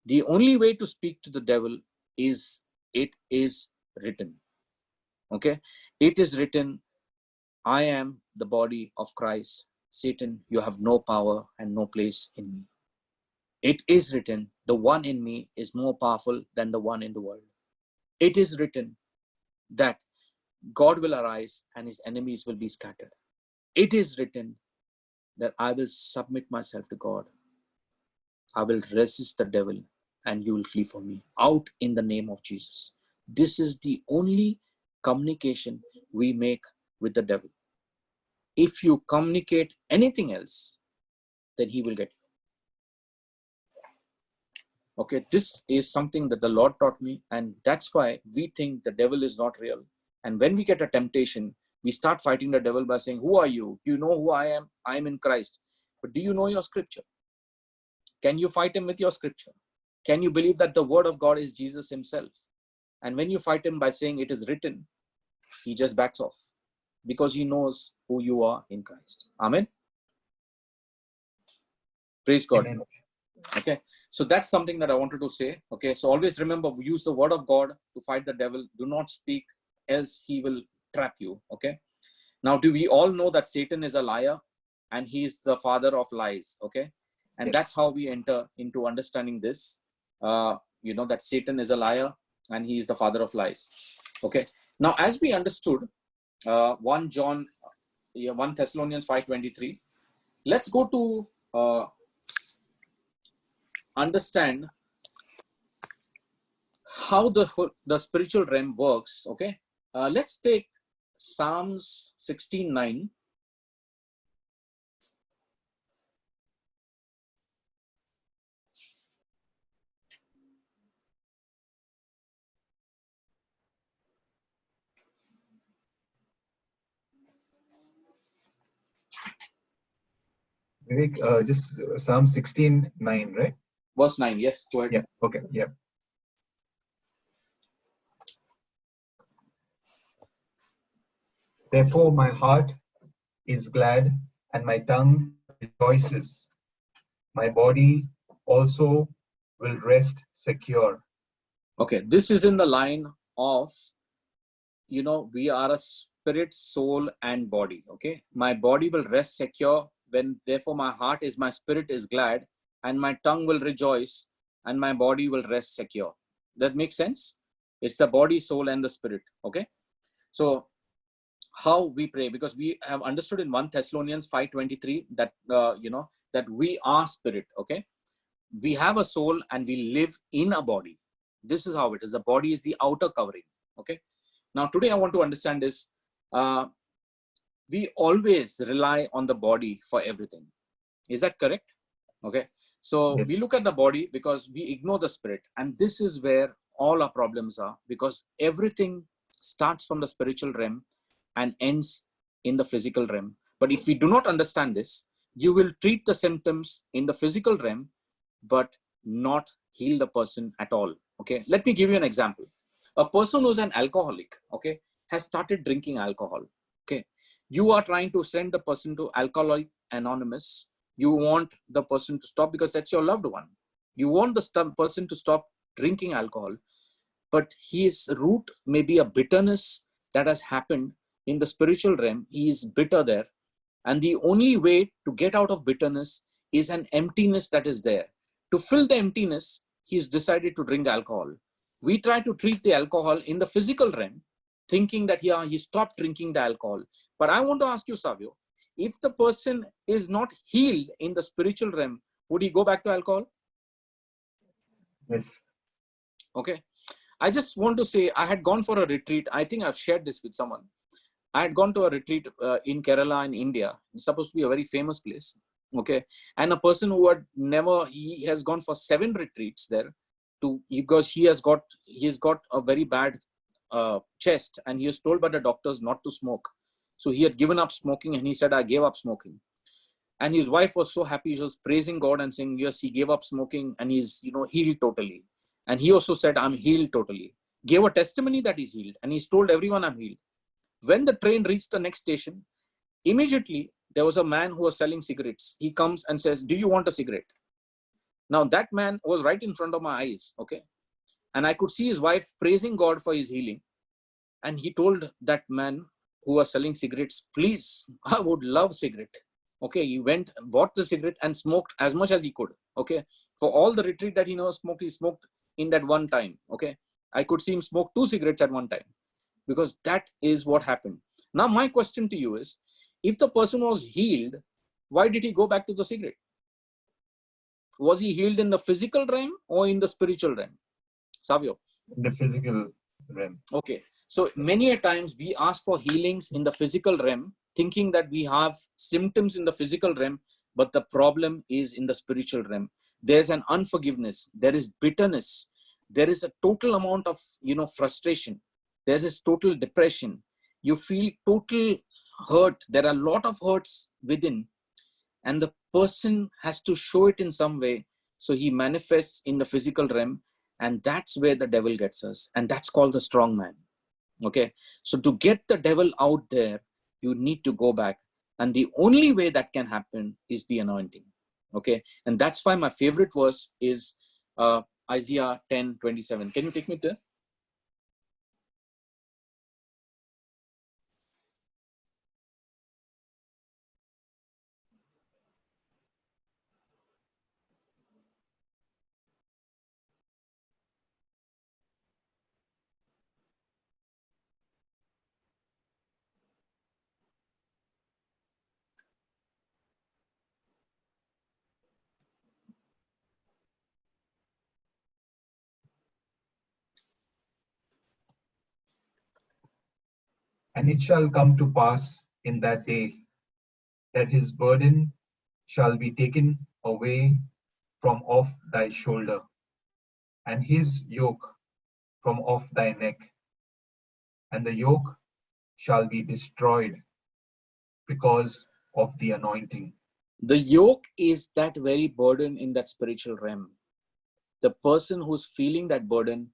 The only way to speak to the devil is, it is written. Okay. It is written, I am the body of Christ. Satan, you have no power and no place in me. It is written, the one in me is more powerful than the one in the world. It is written that God will arise and his enemies will be scattered. It is written that I will submit myself to God. I will resist the devil and you will flee from me. Out in the name of Jesus. This is the only communication we make with the devil. If you communicate anything else, then he will get you. Okay, this is something that the Lord taught me, and that's why we think the devil is not real. And when we get a temptation, we start fighting the devil by saying, who are you? You know who I am? I am in Christ. But do you know your scripture? Can you fight him with your scripture? Can you believe that the word of God is Jesus himself? And when you fight him by saying it is written, he just backs off, because he knows who you are in Christ. Amen. Praise God. Amen. Okay, so that's something that I wanted to say. Okay, so always remember, use the word of God to fight the devil. Do not speak, else he will trap you. Okay, now do we all know that Satan is a liar and he is the father of lies? Okay, and Yes. that's how we enter into understanding this. That Satan is a liar and he is the father of lies. Okay, now as we understood 1 Thessalonians 5:23, let's go to understand how the spiritual realm works. Okay, let's take Psalms 16:9. Vivek, just Psalm 16:9, right? Verse 9. Yes, go ahead. Yeah. Okay. Yeah. Therefore, my heart is glad and my tongue rejoices. My body also will rest secure. Okay, this is in the line of, we are a spirit, soul, and body. Okay, my body will rest secure when, therefore, my heart is, my spirit is glad, and my tongue will rejoice, and my body will rest secure. That makes sense? It's the body, soul, and the spirit. Okay, so how we pray, because we have understood in 1 Thessalonians 5:23 that that we are spirit. Okay, we have a soul and we live in a body. This is how it is. The body is the outer covering. Okay, now today I want to understand is we always rely on the body for everything. Is that correct? Okay, so Yes. we look at the body because we ignore the spirit, and this is where all our problems are, because everything starts from the spiritual realm and ends in the physical realm. But if we do not understand this, you will treat the symptoms in the physical realm but not heal the person at all. Okay, let me give you an example. A person who's an alcoholic, okay, has started drinking alcohol. Okay, you are trying to send the person to Alcoholic Anonymous. You want the person to stop because that's your loved one. You want the person to stop drinking alcohol, but his root may be a bitterness that has happened in the spiritual realm. He is bitter there, and the only way to get out of bitterness is an emptiness that is there. To fill the emptiness, he's decided to drink alcohol. We try to treat the alcohol in the physical realm, thinking that he stopped drinking the alcohol. But I want to ask you, Savio, if the person is not healed in the spiritual realm, would he go back to alcohol? Yes. Okay. I just want to say, I had gone for a retreat. I think I've shared this with someone. I had gone to a retreat in Kerala in India. It's supposed to be a very famous place. Okay. And a person who he has gone for 7 retreats there because he has got a very bad chest, and he was told by the doctors not to smoke. So he had given up smoking, and he said, I gave up smoking. And his wife was so happy. She was praising God and saying, yes, he gave up smoking and he's, healed totally. And he also said, I'm healed totally. Gave a testimony that he's healed. And he's told everyone, I'm healed. When the train reached the next station, immediately there was a man who was selling cigarettes. He comes and says, do you want a cigarette? Now that man was right in front of my eyes. Okay. And I could see his wife praising God for his healing. And he told that man who was selling cigarettes, please, I would love cigarette. Okay, he went, bought the cigarette and smoked as much as he could. Okay, for all the retreat that he never smoked, he smoked in that one time. Okay, I could see him smoke 2 cigarettes at one time, because that is what happened. Now, my question to you is, if the person was healed, why did he go back to the cigarette? Was he healed in the physical realm or in the spiritual realm? Savio? In the physical realm. Okay, so many a times we ask for healings in the physical realm, thinking that we have symptoms in the physical realm, but the problem is in the spiritual realm. There's an unforgiveness, there is bitterness, there is a total amount of frustration, there is total depression, you feel total hurt, there are a lot of hurts within, and the person has to show it in some way, so he manifests in the physical realm, and that's where the devil gets us, and that's called the strong man. Okay, so to get the devil out there, you need to go back, and the only way that can happen is the anointing. Okay. And that's why my favorite verse is Isaiah 10:27. Can you take me there? And it shall come to pass in that day that his burden shall be taken away from off thy shoulder, and his yoke from off thy neck, and the yoke shall be destroyed because of the anointing. The yoke is that very burden in that spiritual realm. The person who's feeling that burden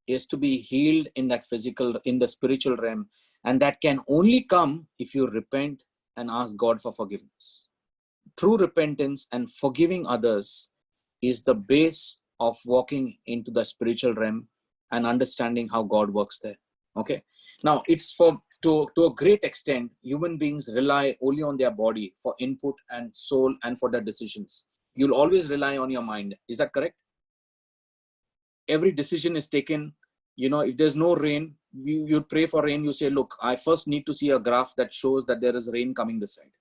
is to be healed in that physical, in the spiritual realm. And that can only come if you repent and ask God for forgiveness. True repentance and forgiving others is the base of walking into the spiritual realm and understanding how God works there. Okay. Now it's to a great extent, human beings rely only on their body for input and soul and for their decisions. You'll always rely on your mind. Is that correct? Every decision is taken, if there's no rain, you pray for rain. You say, look, I first need to see a graph that shows that there is rain coming this side.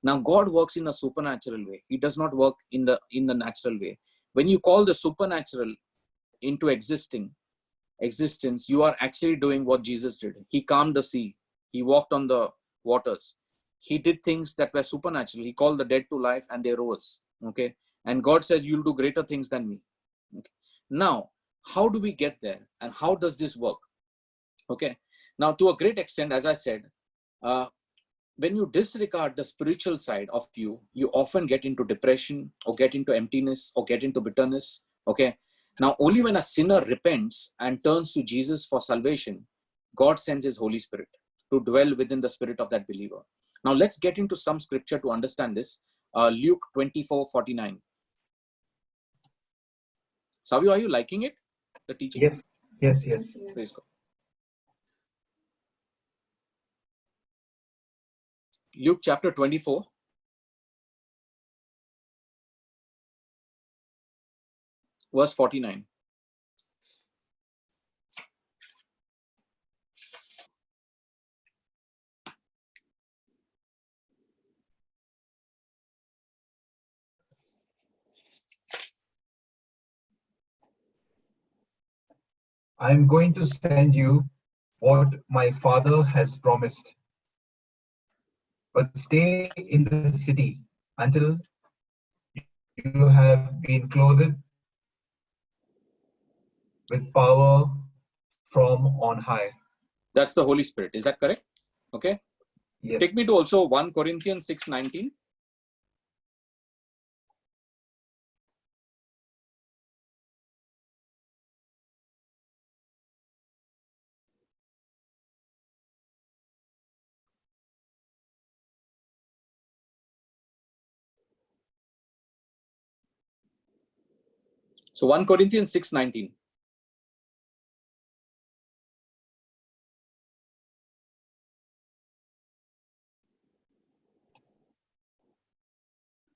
Now God works in a supernatural way. He does not work in the natural way. When you call the supernatural into existence, you are actually doing what Jesus did. He calmed the sea. He walked on the waters. He did things that were supernatural. He called the dead to life and they rose. Okay. And God says, you'll do greater things than me. Okay. Now, how do we get there? And how does this work? Okay. Now, to a great extent, as I said, when you disregard the spiritual side of you, you often get into depression or get into emptiness or get into bitterness. Okay. Now, only when a sinner repents and turns to Jesus for salvation, God sends his Holy Spirit to dwell within the spirit of that believer. Now, let's get into some scripture to understand this. Luke 24:49. Savio, are you liking it? The teaching? Yes, yes, yes. Praise God. Luke chapter 24. Verse 49. I am going to send you what my Father has promised. But stay in the city until you have been clothed with power from on high. That's the Holy Spirit. Is that correct? Okay. Yes. Take me to also 1 Corinthians 6:19. So 1 Corinthians 6:19.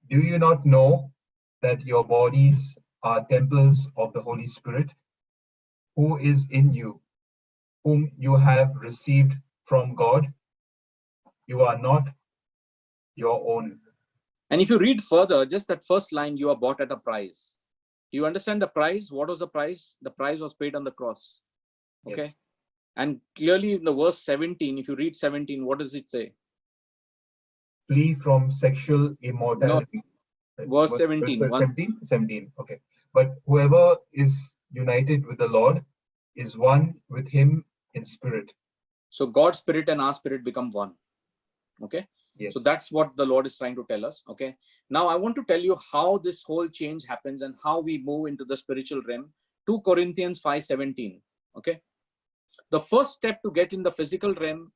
Do you not know that your bodies are temples of the Holy Spirit, who is in you, whom you have received from God? You are not your own. And if you read further, just that first line, you are bought at a price. Do you understand the price? What was the price? The price was paid on the cross. Okay. Yes. And clearly in the verse 17, if you read 17, what does it say? Flee from sexual immorality. Verse 17. 17. Okay. But whoever is united with the Lord is one with him in spirit. So God's spirit and our spirit become one. Okay. Yes. So that's what the Lord is trying to tell us. Okay. Now I want to tell you how this whole change happens and how we move into the spiritual realm. 2 Corinthians 5:17. Okay. The first step to get in the physical realm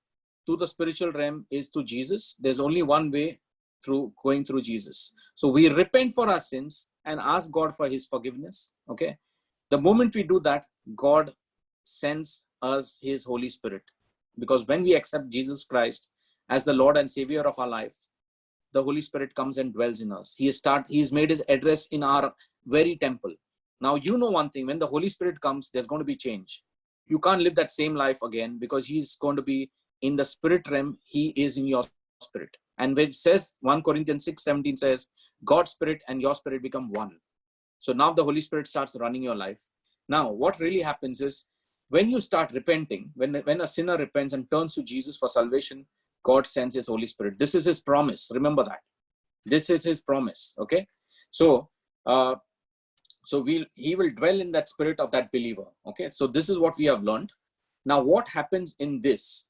to the spiritual realm is to Jesus. There's only one way through going through Jesus. So we repent for our sins and ask God for his forgiveness. Okay. The moment we do that, God sends us his Holy Spirit. Because when we accept Jesus Christ as the Lord and Savior of our life, the Holy Spirit comes and dwells in us. He's made his address in our very temple. Now, you know one thing, when the Holy Spirit comes, there's going to be change. You can't live that same life again because he's going to be in the spirit realm. He is in your spirit. And when it says 1 Corinthians 6:17 says, God's spirit and your spirit become one. So now the Holy Spirit starts running your life. Now, what really happens is when you start repenting, when a sinner repents and turns to Jesus for salvation, God sends his Holy Spirit. This is his promise. Remember that. This is his promise. Okay. So, he will dwell in that spirit of that believer. Okay. So this is what we have learned. Now, what happens in this?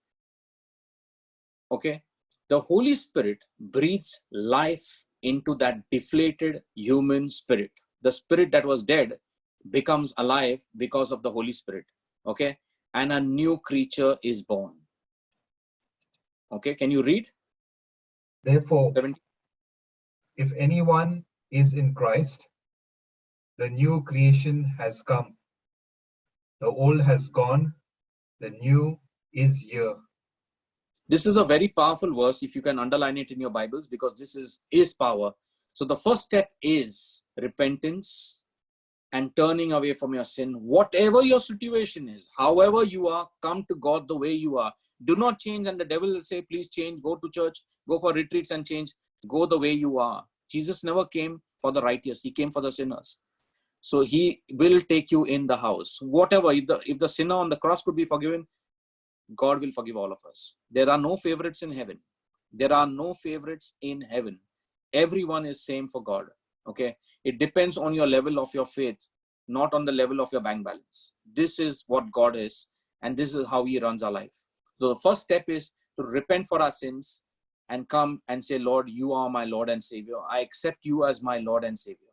Okay. The Holy Spirit breathes life into that deflated human spirit. The spirit that was dead becomes alive because of the Holy Spirit. Okay. And a new creature is born. Okay. Can you read? Therefore, 17. if anyone is in Christ, the new creation has come. The old has gone, the new is here. This is a very powerful verse if you can underline it in your Bibles, because this is power. So the first step is repentance and turning away from your sin. Whatever your situation is, however you are, come to God the way you are. Do not change, and the devil will say, please change, go to church, go for retreats and change. Go the way you are. Jesus never came for the righteous. He came for the sinners. So he will take you in the house. Whatever, if the sinner on the cross could be forgiven, God will forgive all of us. There are no favorites in heaven. There are no favorites in heaven. Everyone is same for God. Okay. It depends on your level of your faith, not on the level of your bank balance. This is what God is, and this is how he runs our life. So the first step is to repent for our sins and come and say, Lord, you are my Lord and Savior. I accept you as my Lord and Savior.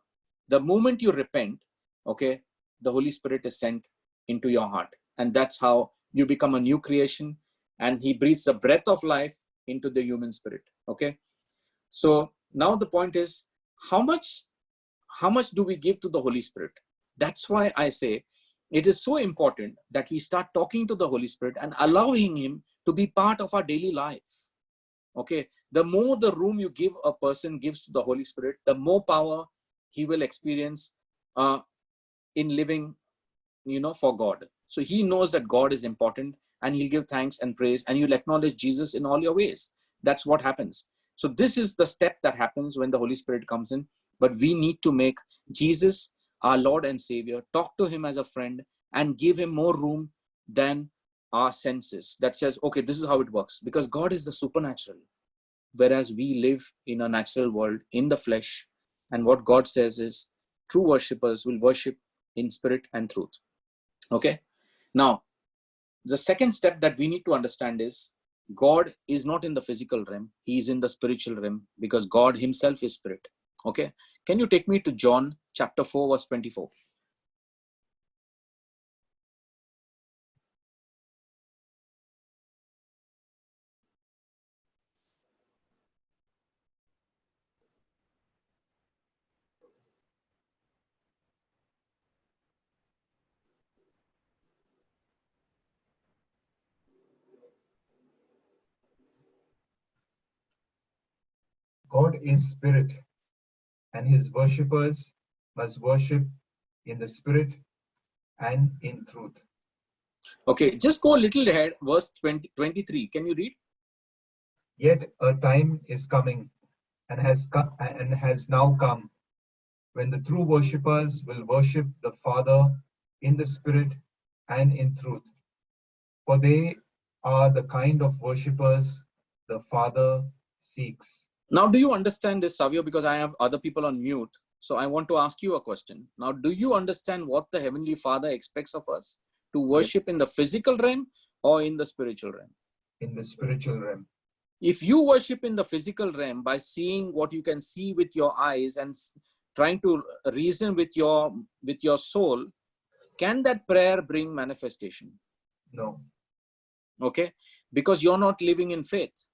The moment you repent, okay, the Holy Spirit is sent into your heart. And that's how you become a new creation, and he breathes the breath of life into the human spirit. Okay. So now the point is, how much do we give to the Holy Spirit? That's why I say it is so important that we start talking to the Holy Spirit and allowing him to be part of our daily life. Okay. The more the room you give a person gives to the Holy Spirit, the more power he will experience in living, for God. So he knows that God is important, and he'll give thanks and praise, and you'll acknowledge Jesus in all your ways. That's what happens. So this is the step that happens when the Holy Spirit comes in. But we need to make Jesus our Lord and Savior, talk to him as a friend, and give him more room than our senses that says, okay, this is how it works. Because God is the supernatural, whereas we live in a natural world in the flesh. And what God says is, true worshippers will worship in spirit and truth. Okay. Now, the second step that we need to understand is God is not in the physical realm. He is in the spiritual realm, because God himself is spirit. Okay. Can you take me to John chapter 4, verse 24? God is spirit, and his worshippers must worship in the spirit and in truth. Okay, just go a little ahead, verse 23. Can you read? Yet a time is coming, and has now come, when the true worshippers will worship the Father in the spirit and in truth. For they are the kind of worshippers the Father seeks. Now, do you understand this, Savio? Because I have other people on mute. So I want to ask you a question. Now, do you understand what the Heavenly Father expects of us? To worship in the physical realm or in the spiritual realm? In the spiritual realm. If you worship in the physical realm by seeing what you can see with your eyes and trying to reason with your soul, can that prayer bring manifestation? No. Okay, because you're not living in faith.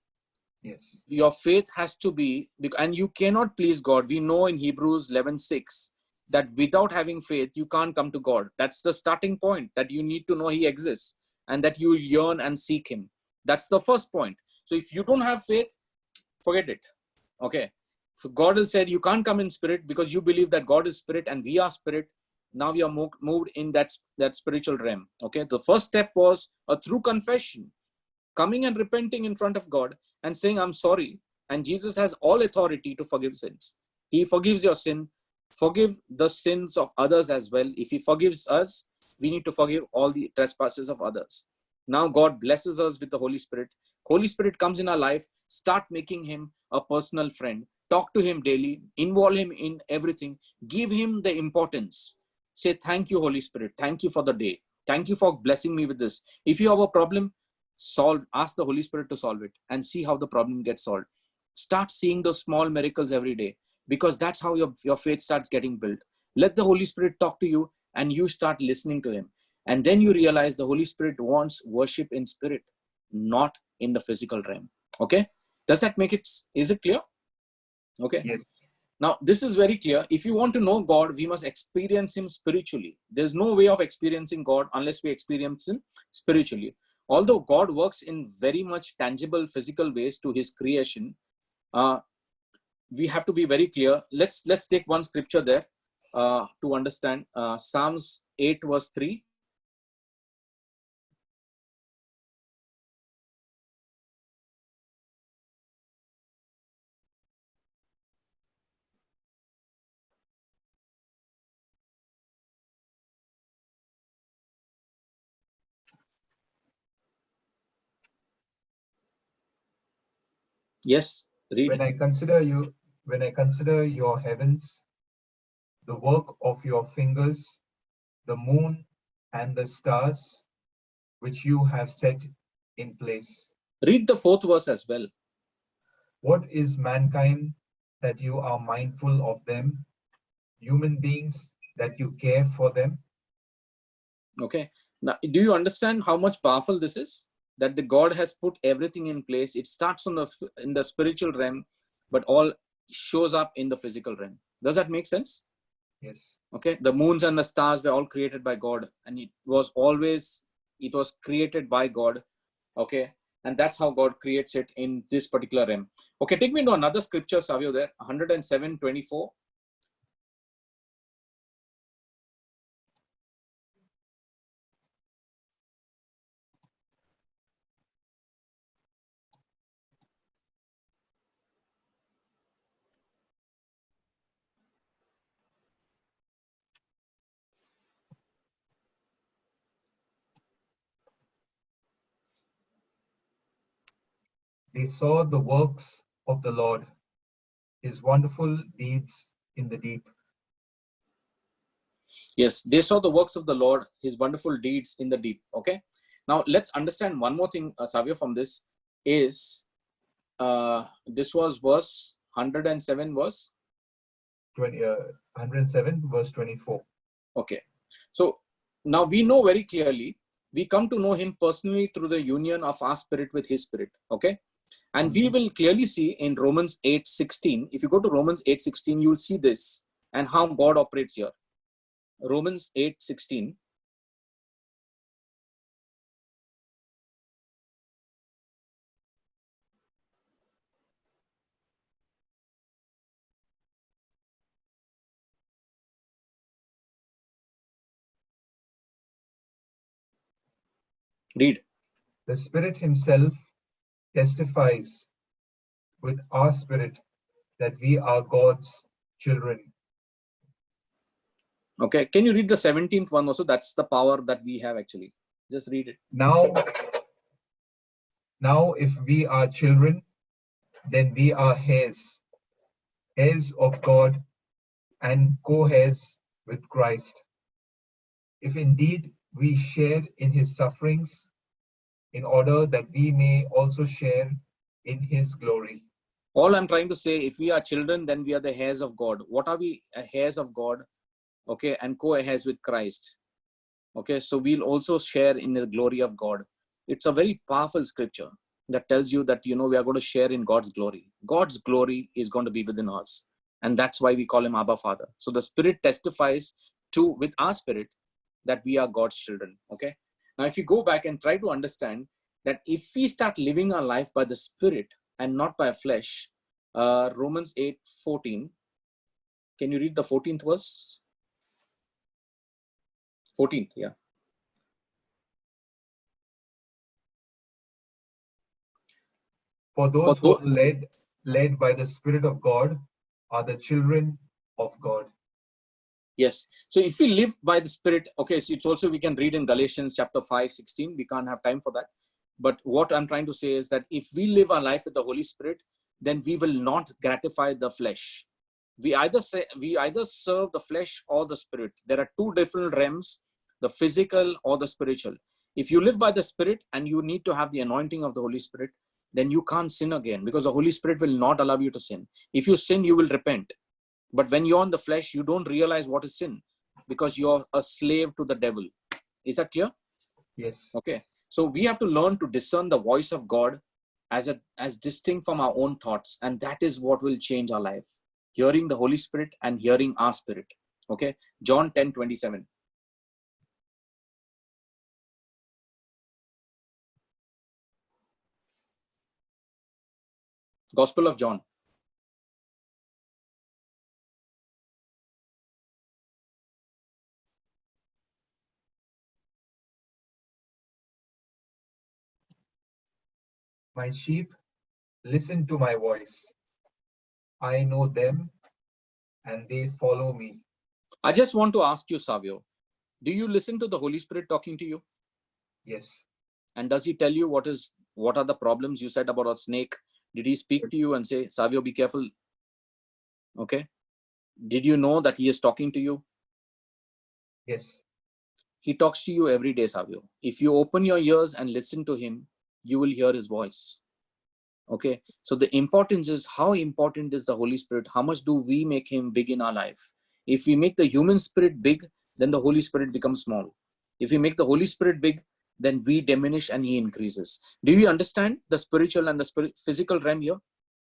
Yes. Your faith has to be, and you cannot please God. We know in Hebrews 11:6 that without having faith, you can't come to God. That's the starting point, that you need to know He exists and that you yearn and seek Him. That's the first point. So if you don't have faith, forget it. Okay. So God has said you can't come in spirit because you believe that God is spirit and we are spirit. Now we are moved in that spiritual realm. Okay. The first step was a true confession, coming and repenting in front of God and saying, I'm sorry. And Jesus has all authority to forgive sins. He forgives your sin. Forgive the sins of others as well. If He forgives us, we need to forgive all the trespasses of others. Now God blesses us with the Holy Spirit. Holy Spirit comes in our life. Start making Him a personal friend. Talk to Him daily. Involve Him in everything. Give Him the importance. Say, thank you, Holy Spirit. Thank you for the day. Thank you for blessing me with this. If you have a problem, ask the Holy Spirit to solve it and see how the problem gets solved. Start seeing those small miracles every day, because that's how your faith starts getting built. Let the Holy Spirit talk to you and you start listening to Him. And then you realize the Holy Spirit wants worship in spirit, not in the physical realm. Okay. Does that make it, is it clear? Okay. Yes. Now, this is very clear. If you want to know God, we must experience Him spiritually. There's no way of experiencing God unless we experience Him spiritually. Although God works in very much tangible physical ways to His creation, we have to be very clear. Let's take one scripture there to understand. Psalms 8 verse 3. Yes, read. When I consider your heavens, the work of your fingers, the moon and the stars, which you have set in place. Read the 4th verse as well. What is mankind that you are mindful of them? Human beings that you care for them? Okay. Now, do you understand how much powerful this is? That the God has put everything in place. It starts in the spiritual realm, but all shows up in the physical realm. Does that make sense? Yes. Okay. The moons and the stars were all created by God, and it was created by God. Okay. And that's how God creates it in this particular realm. Okay. Take me to another scripture, Savio, there, 107:24. They saw the works of the Lord, His wonderful deeds in the deep. Yes, they saw the works of the Lord, His wonderful deeds in the deep. Okay. Now let's understand one more thing, Savio, from this is this was verse 107 verse 107 verse 24. Okay. So now we know very clearly, we come to know Him personally through the union of our spirit with His spirit. Okay. And we will clearly see in Romans 8:16. If you go to Romans 8:16, you'll see this and how God operates here. Romans 8:16. Read. The Spirit Himself testifies with our spirit that we are God's children. Okay. Can you read the 17th one also? That's the power that we have actually. Just read it. Now if we are children, then we are heirs of God and co-heirs with Christ. If indeed we share in His sufferings, in order that we may also share in His glory. All I'm trying to say, if we are children, then we are the heirs of God. What are we? Heirs of God. Okay. And co-heirs with Christ. Okay. So we'll also share in the glory of God. It's a very powerful scripture. that tells you that, we are going to share in God's glory. God's glory is going to be within us. And that's why we call him Abba Father. So the Spirit testifies with our spirit that we are God's children. Okay. Now, if you go back and try to understand that if we start living our life by the Spirit and not by flesh, Romans 8:14. Can you read the 14th verse? 14th, yeah. For those who are led by the Spirit of God are the children of God. Yes. So if we live by the Spirit, okay, so it's also, we can read in Galatians chapter 5:16. We can't have time for that. But what I'm trying to say is that if we live our life with the Holy Spirit, then we will not gratify the flesh. We either serve the flesh or the Spirit. There are two different realms, the physical or the spiritual. If you live by the Spirit and you need to have the anointing of the Holy Spirit, then you can't sin again, because the Holy Spirit will not allow you to sin. If you sin, you will repent. But when you're on the flesh, you don't realize what is sin, because you're a slave to the devil. Is that clear? Yes. Okay. So we have to learn to discern the voice of God as distinct from our own thoughts. And that is what will change our life. Hearing the Holy Spirit and hearing our spirit. Okay. John 10:27. Gospel of John. My sheep listen to my voice. I know them and they follow me. I just want to ask you, Savio, do you listen to the Holy Spirit talking to you? Yes. And does he tell you what are the problems? You said about a snake. Did he speak to you and say, Savio, be careful? Okay. Did you know that he is talking to you? Yes. He talks to you every day, Savio. If you open your ears and listen to him, you will hear his voice. Okay. So the importance is, how important is the Holy Spirit? How much do we make him big in our life? If we make the human spirit big, then the Holy Spirit becomes small. If we make the Holy Spirit big, then we diminish and he increases. Do you understand the spiritual and the physical realm here?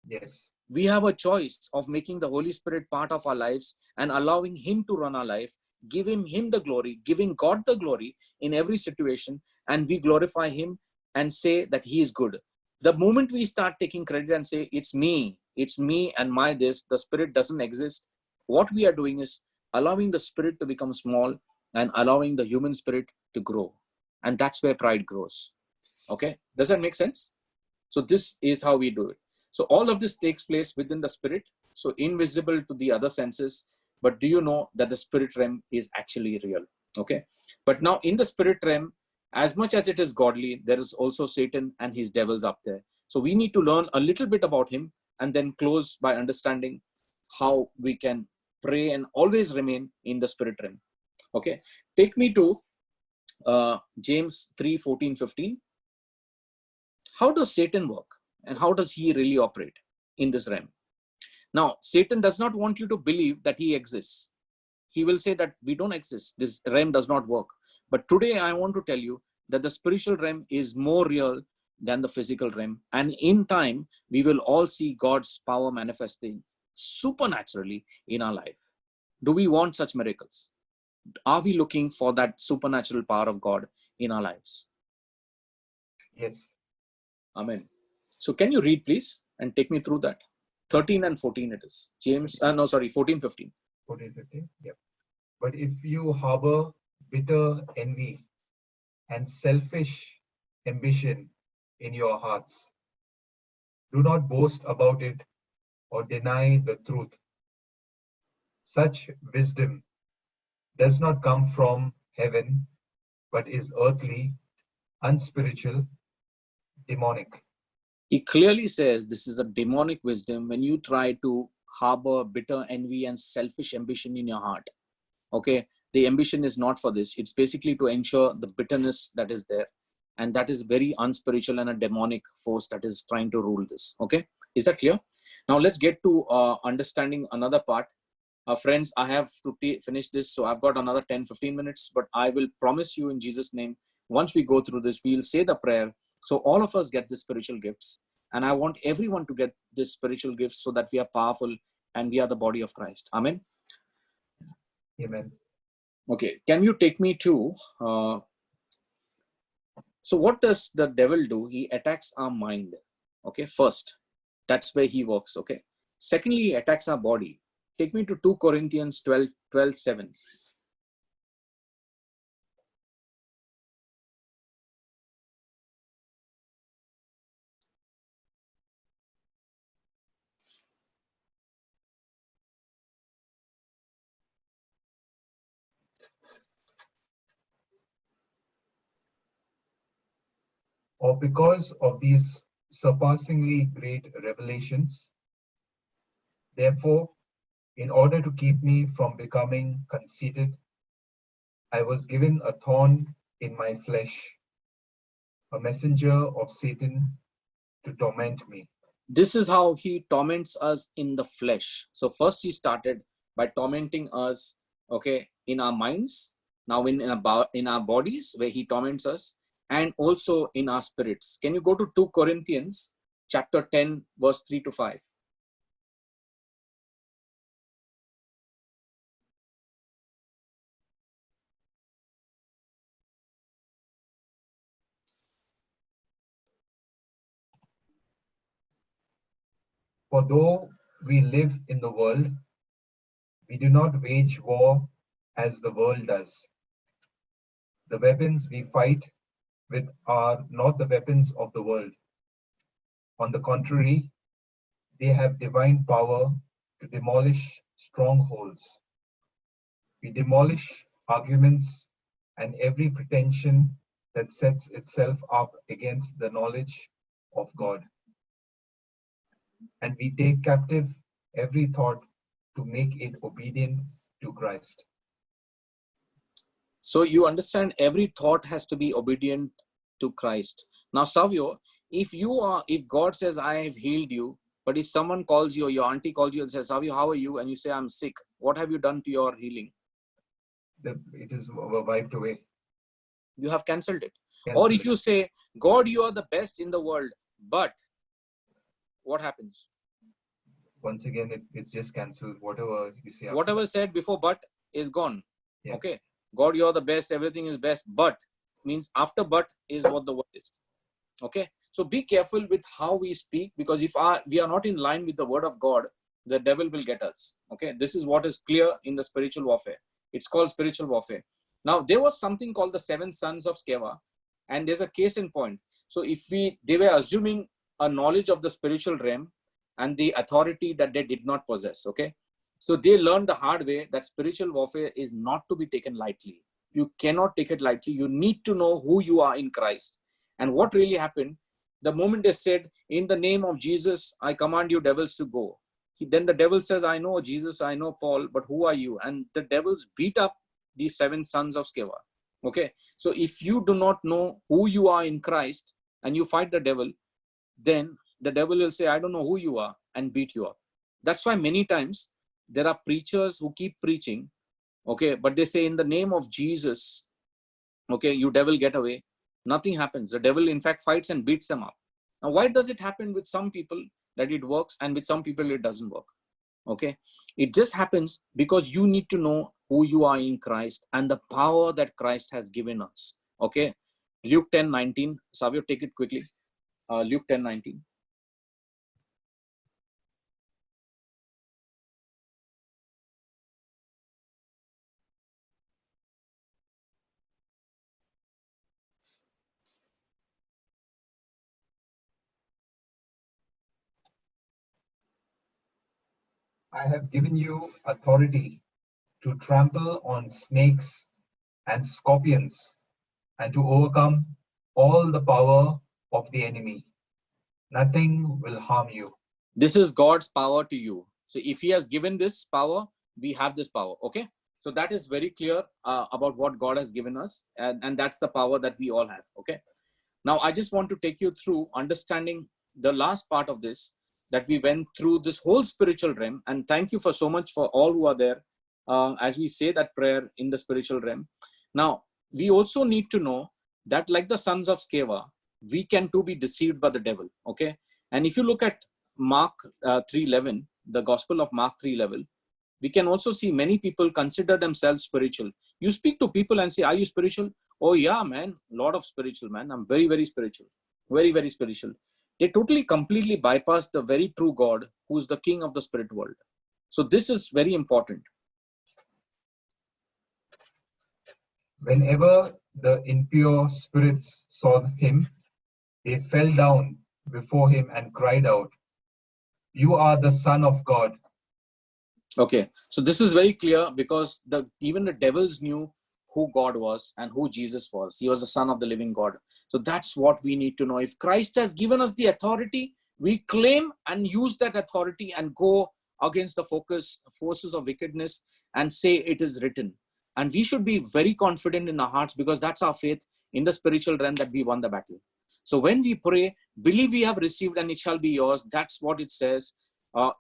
Yes. We have a choice of making the Holy Spirit part of our lives and allowing him to run our life, giving him the glory, giving God the glory in every situation, and we glorify him and say that he is good. The moment we start taking credit and say, it's me and my this, the Spirit doesn't exist, what we are doing is allowing the Spirit to become small and allowing the human spirit to grow. And that's where pride grows. Okay. Does that make sense? So this is how we do it. So all of this takes place within the Spirit. So invisible to the other senses. But do you know that the spirit realm is actually real? Okay. But now in the spirit realm, as much as it is godly, there is also Satan and his devils up there. So we need to learn a little bit about him and then close by understanding how we can pray and always remain in the spirit realm. Okay. Take me to James 3:14-15. How does Satan work and how does he really operate in this realm? Now, Satan does not want you to believe that he exists. He will say that we don't exist. This realm does not work. But today I want to tell you that the spiritual realm is more real than the physical realm. And in time, we will all see God's power manifesting supernaturally in our life. Do we want such miracles? Are we looking for that supernatural power of God in our lives? Yes. Amen. So can you read, please, and take me through that? 13 and 14 it is. James, 14:15. 14:15. Yep. But if you harbor bitter envy and selfish ambition in your hearts, do not boast about it or deny the truth. Such wisdom does not come from heaven, but is earthly, unspiritual, demonic. He clearly says this is a demonic wisdom when you try to harbor bitter envy and selfish ambition in your heart. Okay, the ambition is not for this. It's basically to ensure the bitterness that is there. And that is very unspiritual and a demonic force that is trying to rule this. Okay, is that clear? Now let's get to understanding another part. Friends, I have to finish this. So I've got another 10-15 minutes, but I will promise you in Jesus' name, once we go through this, we'll say the prayer So all of us get the spiritual gifts, and I want everyone to get this spiritual gifts so that we are powerful and we are the body of Christ. Amen. Amen. Okay, can you take me to, so what does the devil do? He attacks our mind. Okay, first, that's where he works. Okay. Secondly, he attacks our body. Take me to 2 Corinthians 12:7. Or because of these surpassingly great revelations, therefore, in order to keep me from becoming conceited, I was given a thorn in my flesh, a messenger of Satan to torment me. This is how he torments us in the flesh. So first he started by tormenting us, okay, in our minds, now in our bodies, where he torments us, and also in our spirits. Can you go to 2 Corinthians chapter 10, verse 3 to 5? For though we live in the world, we do not wage war as the world does. The weapons we fight with are not the weapons of the world. On the contrary, they have divine power to demolish strongholds. We demolish arguments and every pretension that sets itself up against the knowledge of God. And we take captive every thought to make it obedient to Christ. So you understand, every thought has to be obedient to Christ. Now, Savio, if God says, I have healed you, but if someone calls you or your auntie calls you and says, Savio, how are you? And you say, I'm sick. What have you done to your healing? It is wiped away. You have cancelled it. Cancelled. Or if you say, God, you are the best in the world, but what happens? Once again, it's just cancelled. Whatever you say. Whatever said before but is gone. Yeah. Okay. God, you are the best. Everything is best. But means after but is what the word is. Okay. So be careful with how we speak, because if we are not in line with the word of God, the devil will get us. Okay. This is what is clear in the spiritual warfare. It's called spiritual warfare. Now, there was something called the 7 sons of Sceva, and there's a case in point. So if they were assuming a knowledge of the spiritual realm and the authority that they did not possess. Okay. So they learned the hard way that spiritual warfare is not to be taken lightly. You cannot take it lightly. You need to know who you are in Christ. And what really happened, the moment they said, in the name of Jesus, I command you devils to go. Then the devil says, I know Jesus, I know Paul, but who are you? And the devils beat up these 7 sons of Sceva. Okay. So if you do not know who you are in Christ and you fight the devil, then the devil will say, I don't know who you are, and beat you up. That's why many times there are preachers who keep preaching, okay, but they say, in the name of Jesus, okay, you devil, get away. Nothing happens. The devil, in fact, fights and beats them up. Now, why does it happen with some people that it works and with some people it doesn't work? Okay. It just happens because you need to know who you are in Christ and the power that Christ has given us. Okay. Luke 10:19. Savio, take it quickly. Luke 10:19. I have given you authority to trample on snakes and scorpions and to overcome all the power of the enemy. Nothing will harm you. This is God's power to you. So if he has given this power, we have this power. Okay. So that is very clear about what God has given us. And that's the power that we all have. Okay. Now, I just want to take you through understanding the last part of this, that we went through this whole spiritual realm. And thank you for so much for all who are there as we say that prayer in the spiritual realm. Now, we also need to know that, like the sons of Sceva, we can too be deceived by the devil. Okay. And if you look at Mark 3:11, the Gospel of Mark 3:11, we can also see many people consider themselves spiritual. You speak to people and say, are you spiritual? Oh yeah, man, lot of spiritual, man. I'm very, very spiritual. Very, very spiritual. They totally, completely bypass the very true God who is the king of the spirit world. So this is very important. Whenever the impure spirits saw him, they fell down before him and cried out, "You are the Son of God." Okay, so this is very clear because even the devils knew who God was and who Jesus was. He was the Son of the living God. So that's what we need to know. If Christ has given us the authority, we claim and use that authority and go against the forces of wickedness and say it is written. And we should be very confident in our hearts because that's our faith in the spiritual realm that we won the battle. So when we pray, believe we have received and it shall be yours. That's what it says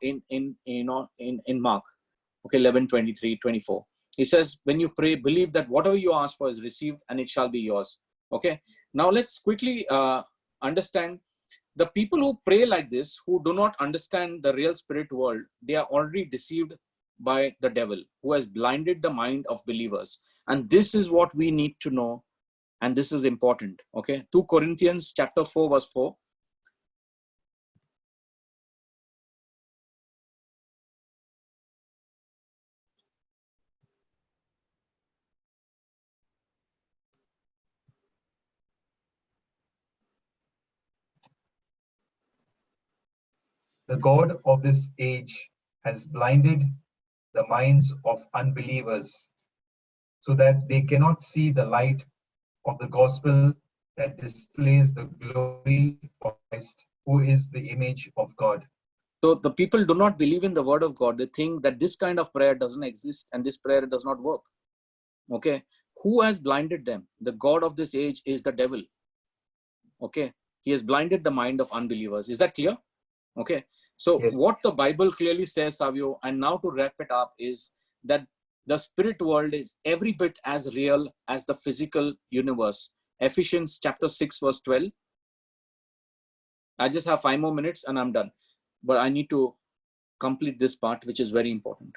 in Mark, okay, 11:23-24. He says, when you pray, believe that whatever you ask for is received and it shall be yours. Okay. Now let's quickly understand the people who pray like this, who do not understand the real spirit world. They are already deceived by the devil who has blinded the mind of believers. And this is what we need to know. And this is important. Okay. 2 Corinthians chapter 4 verse 4. The God of this age has blinded the minds of unbelievers so that they cannot see the light of the gospel that displays the glory of Christ, who is the image of God. So the people do not believe in the word of God. They think that this kind of prayer doesn't exist and this prayer does not work. Okay. Who has blinded them? The God of this age is the devil. Okay. He has blinded the mind of unbelievers. Is that clear? Okay. So Yes. what the Bible clearly says, Savio, and now to wrap it up, is that the spirit world is every bit as real as the physical universe. Ephesians chapter 6 verse 12. I just have 5 more minutes and I'm done. But I need to complete this part, which is very important.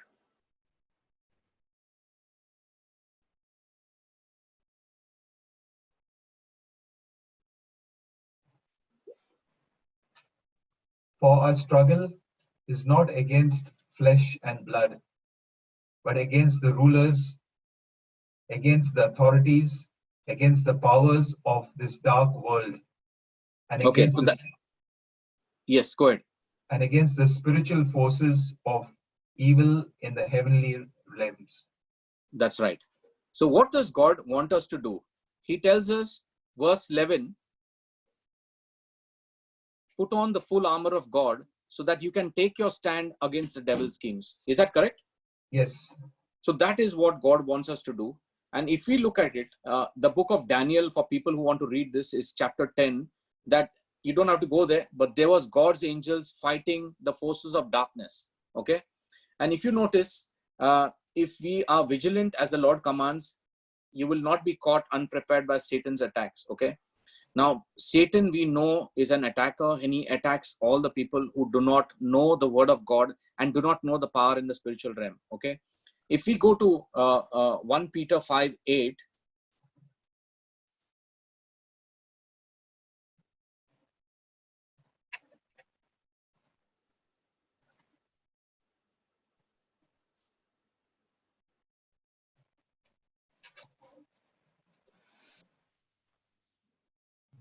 For our struggle is not against flesh and blood, but against the rulers, against the authorities, against the powers of this dark world, and Okay. against the, Yes, go ahead. and against the spiritual forces of evil in the heavenly realms. That's right. So what does God want us to do? He tells us, verse 11, put on the full armor of God so that you can take your stand against the devil's schemes. Is that correct? Yes. So that is what God wants us to do. And if we look at it, the book of Daniel, for people who want to read this, is chapter 10, that you don't have to go there, but there was God's angels fighting the forces of darkness. Okay. And if you notice, if we are vigilant as the Lord commands, you will not be caught unprepared by Satan's attacks. Okay. Now, Satan, we know, is an attacker, and he attacks all the people who do not know the word of God and do not know the power in the spiritual realm. Okay. If we go to 1 Peter 5:8,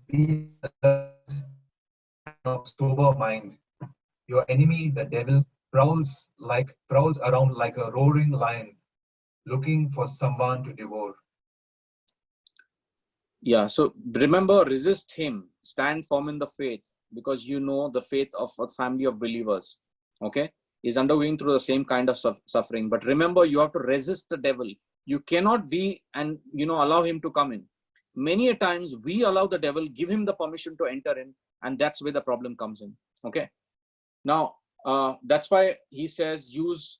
Be of sober mind. Your enemy, the devil, prowls around like a roaring lion, looking for someone to devour. yeah, so remember, resist him, stand firm in the faith, because you know the faith of a family of believers, okay, is undergoing through the same kind of suffering. But remember, you have to resist the devil. You cannot be and, allow him to come in. Many a times we allow the devil, give him the permission to enter in, and that's where the problem comes in. Okay. Now, that's why he says, use,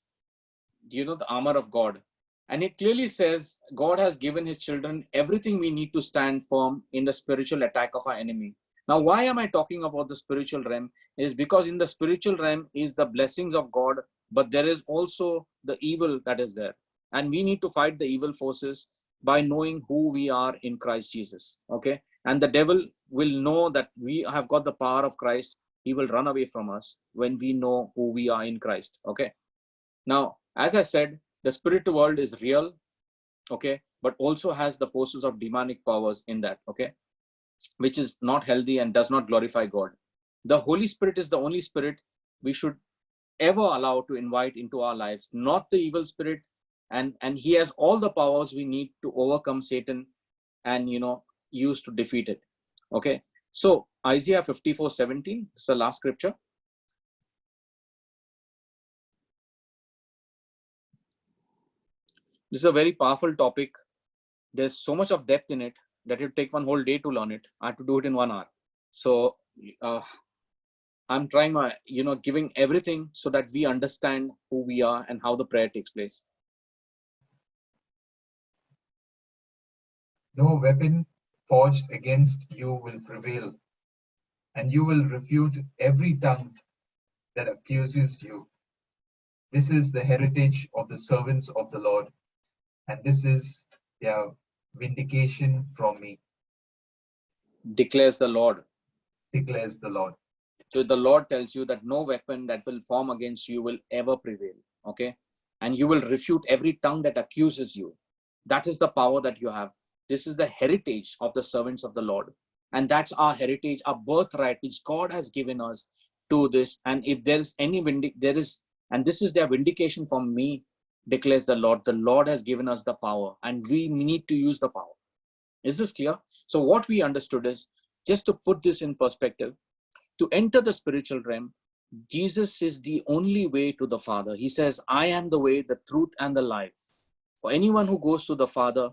the armor of God. And it clearly says God has given his children everything we need to stand firm in the spiritual attack of our enemy. Now, why am I talking about the spiritual realm? Is because in the spiritual realm is the blessings of God, but there is also the evil that is there. And we need to fight the evil forces by knowing who we are in Christ Jesus. Okay. And the devil will know that we have got the power of Christ. He will run away from us when we know who we are in Christ. Okay. Now, as I said, the spiritual world is real. Okay. But also has the forces of demonic powers in that. Okay, which is not healthy and does not glorify God. The Holy Spirit is the only spirit we should ever allow to invite into our lives, not the evil spirit. And he has all the powers we need to overcome Satan and, use to defeat it. Okay. So Isaiah 54:17, this is the last scripture. This is a very powerful topic. There's so much of depth in it that it would take one whole day to learn it. I have to do it in 1 hour. So I'm trying my, giving everything so that we understand who we are and how the prayer takes place. No weapon forged against you will prevail, and you will refute every tongue that accuses you. This is the heritage of the servants of the Lord, and this is their vindication from me, Declares the Lord. declares the Lord. So the Lord tells you that no weapon that will form against you will ever prevail. Okay. And you will refute every tongue that accuses you. That is the power that you have. This is the heritage of the servants of the Lord. And that's our heritage, our birthright, which God has given us to this. And if there is any and this is their vindication from me, declares the Lord. The Lord has given us the power and we need to use the power. Is this clear? So what we understood is, just to put this in perspective, to enter the spiritual realm, Jesus is the only way to the Father. He says, I am the way, the truth, and the life. For anyone who goes to the Father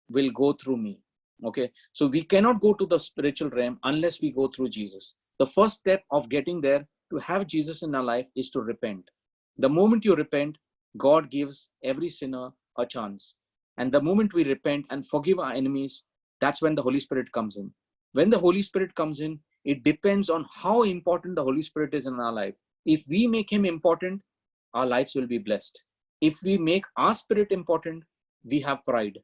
will go through me. Okay. So we cannot go to the spiritual realm unless we go through Jesus. The first step of getting there to have Jesus in our life is to repent. The moment you repent, God gives every sinner a chance. And the moment we repent and forgive our enemies, that's when the Holy Spirit comes in. When the Holy Spirit comes in, it depends on how important the Holy Spirit is in our life. If we make him important, our lives will be blessed. If we make our spirit important, we have pride.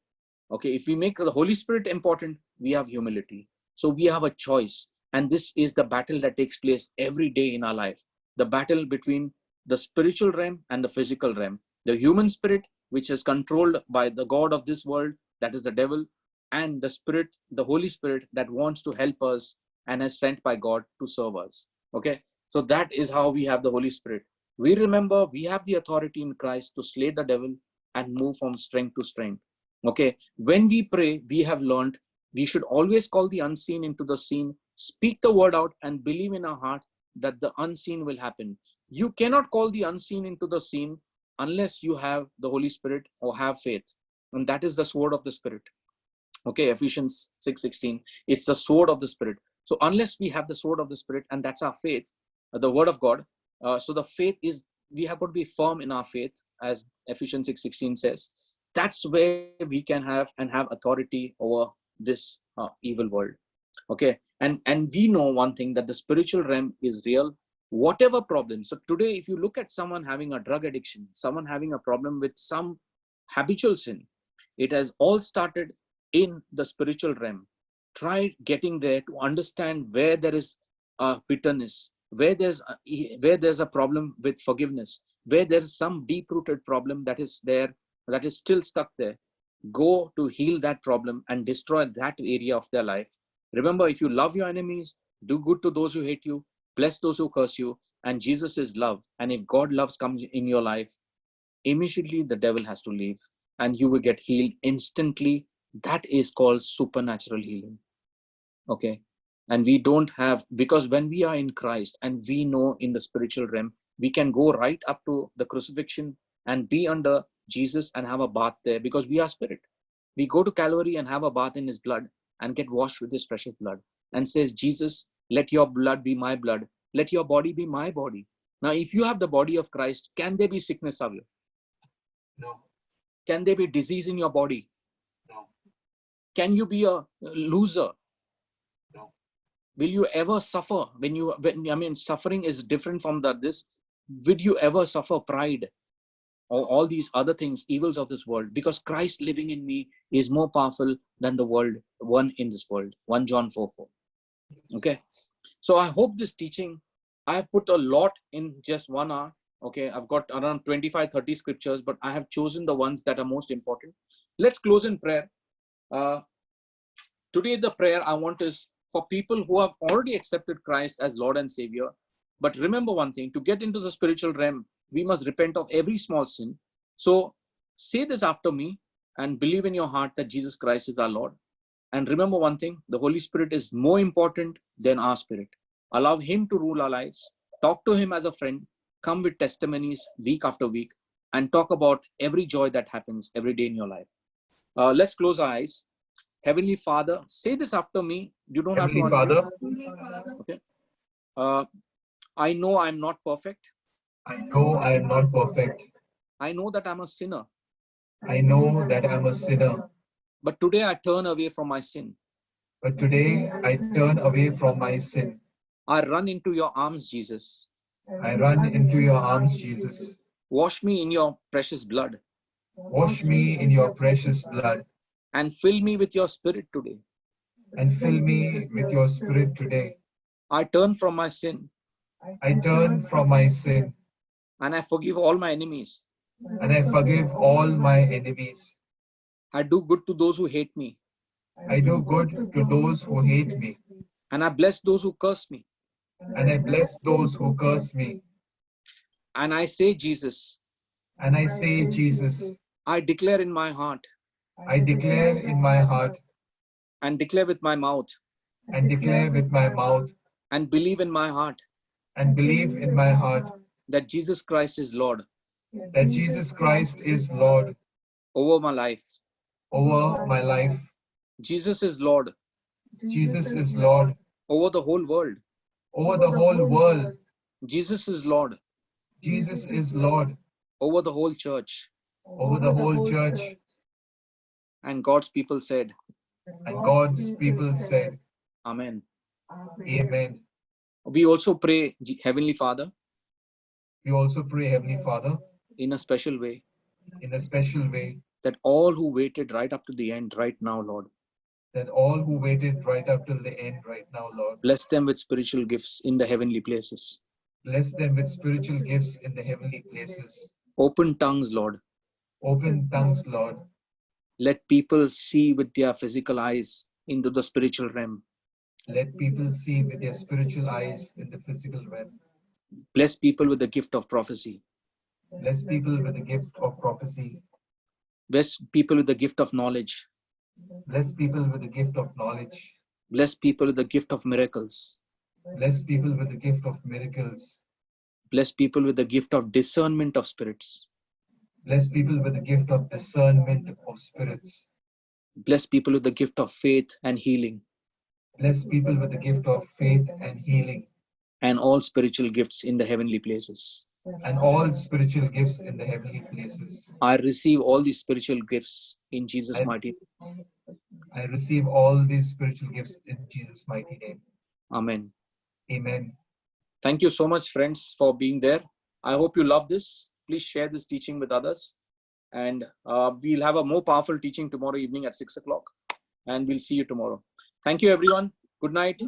Okay, if we make the Holy Spirit important, we have humility. So we have a choice. And this is the battle that takes place every day in our life. The battle between the spiritual realm and the physical realm. The human spirit, which is controlled by the God of this world, that is the devil, and the spirit, the Holy Spirit that wants to help us and is sent by God to serve us. Okay, so that is how we have the Holy Spirit. We remember we have the authority in Christ to slay the devil and move from strength to strength. Okay, when we pray, we have learned we should always call the unseen into the seen, speak the word out, and believe in our heart that the unseen will happen. You cannot call the unseen into the seen unless you have the Holy Spirit or have faith. And that is the sword of the Spirit. Okay, Ephesians 6:16. It's the sword of the Spirit. So unless we have the sword of the Spirit, and that's our faith, the word of God. So the faith is, we have got to be firm in our faith, as Ephesians 6:16 says. That's where we can have authority over this evil world. Okay, and we know one thing, that the spiritual realm is real. Whatever problem. So today, if you look at someone having a drug addiction, someone having a problem with some habitual sin, it has all started in the spiritual realm. Try getting there to understand where there is bitterness, where there's a problem with forgiveness, where there's some deep-rooted problem that is there, that is still stuck there. Go to heal that problem and destroy that area of their life. Remember, if you love your enemies, do good to those who hate you, bless those who curse you, and Jesus is love. And if God loves comes in your life, immediately the devil has to leave and you will get healed instantly. That is called supernatural healing. Okay. And we don't have, because when we are in Christ and we know in the spiritual realm, we can go right up to the crucifixion and be under Jesus and have a bath there, because we are spirit. We go to Calvary and have a bath in his blood and get washed with his precious blood, and says, Jesus, let your blood be my blood. Let your body be my body. Now, if you have the body of Christ, can there be sickness, Savio? No, Can there be disease in your body? no, Can you be a loser? no. Will you ever suffer suffering is different from this? Would you ever suffer pride or all these other things, evils of this world? Because Christ living in me is more powerful than the world, one in this world. 1 John 4:4. Okay. So I hope this teaching, I have put a lot in just 1 hour. Okay. I've got around 25, 30 scriptures, but I have chosen the ones that are most important. Let's close in prayer. Today, the prayer I want is for people who have already accepted Christ as Lord and Savior. But remember one thing, to get into the spiritual realm, we must repent of every small sin. So say this after me and believe in your heart that Jesus Christ is our Lord. And remember one thing, the Holy Spirit is more important than our spirit. Allow Him to rule our lives. Talk to Him as a friend. Come with testimonies week after week and talk about every joy that happens every day in your life. Let's close our eyes. Heavenly Father, say this after me. You don't Heavenly have to. Father, Okay. I know I'm not perfect. I know I am not perfect. I know that I'm a sinner. I know that I am a sinner. But today I turn away from my sin. But today I turn away from my sin. I run into your arms, Jesus. I run into your arms, Jesus. Wash me in your precious blood Wash me in your precious blood and fill me with your spirit today. and fill me with your spirit today. I turn from my sin I turn from my sin and I forgive all my enemies. and I forgive all my enemies. I do good to those who hate me I do good to those who hate me and I bless those who curse me. and I bless those who curse me. And I say, Jesus, And I say, Jesus, I declare in my heart I declare in my heart and declare with my mouth and declare with my mouth and believe in my heart and believe in my heart that Jesus Christ is Lord that Jesus Christ is Lord over my life. over my life. Jesus is Lord Jesus is Lord over the whole world. over the whole world. Jesus is Lord Jesus is Lord over the whole church. over the whole church. And God's people said, And God's people said, Amen. Amen. We also pray, Heavenly Father, We also pray, Heavenly Father, in a special way, in a special way, that all who waited right up to the end, right now, Lord, that all who waited right up till the end right now, Lord, bless them with spiritual gifts in the heavenly places. bless them with spiritual gifts in the heavenly places. Open tongues, Lord. Open tongues, Lord. Let people see with their physical eyes into the spiritual realm. Let people see with their spiritual eyes in the physical realm. Bless people with the gift of prophecy. Bless people with the gift of prophecy. Bless people with the gift of knowledge. Bless people with the gift of knowledge. Bless people with the gift of miracles. Bless people with the gift of miracles. Bless people with the gift of discernment of spirits. Bless people with the gift of discernment of spirits. Bless people with the gift of faith and healing. Bless people with the gift of faith and healing. And all spiritual gifts in the heavenly places. And all spiritual gifts in the heavenly places. I receive all these spiritual gifts in Jesus' mighty name. I receive all these spiritual gifts in Jesus' mighty name. Amen. Amen. Thank you so much, friends, for being there. I hope you love this. Please share this teaching with others. And we'll have a more powerful teaching tomorrow evening at 6 o'clock. And we'll see you tomorrow. Thank you, everyone. Good night.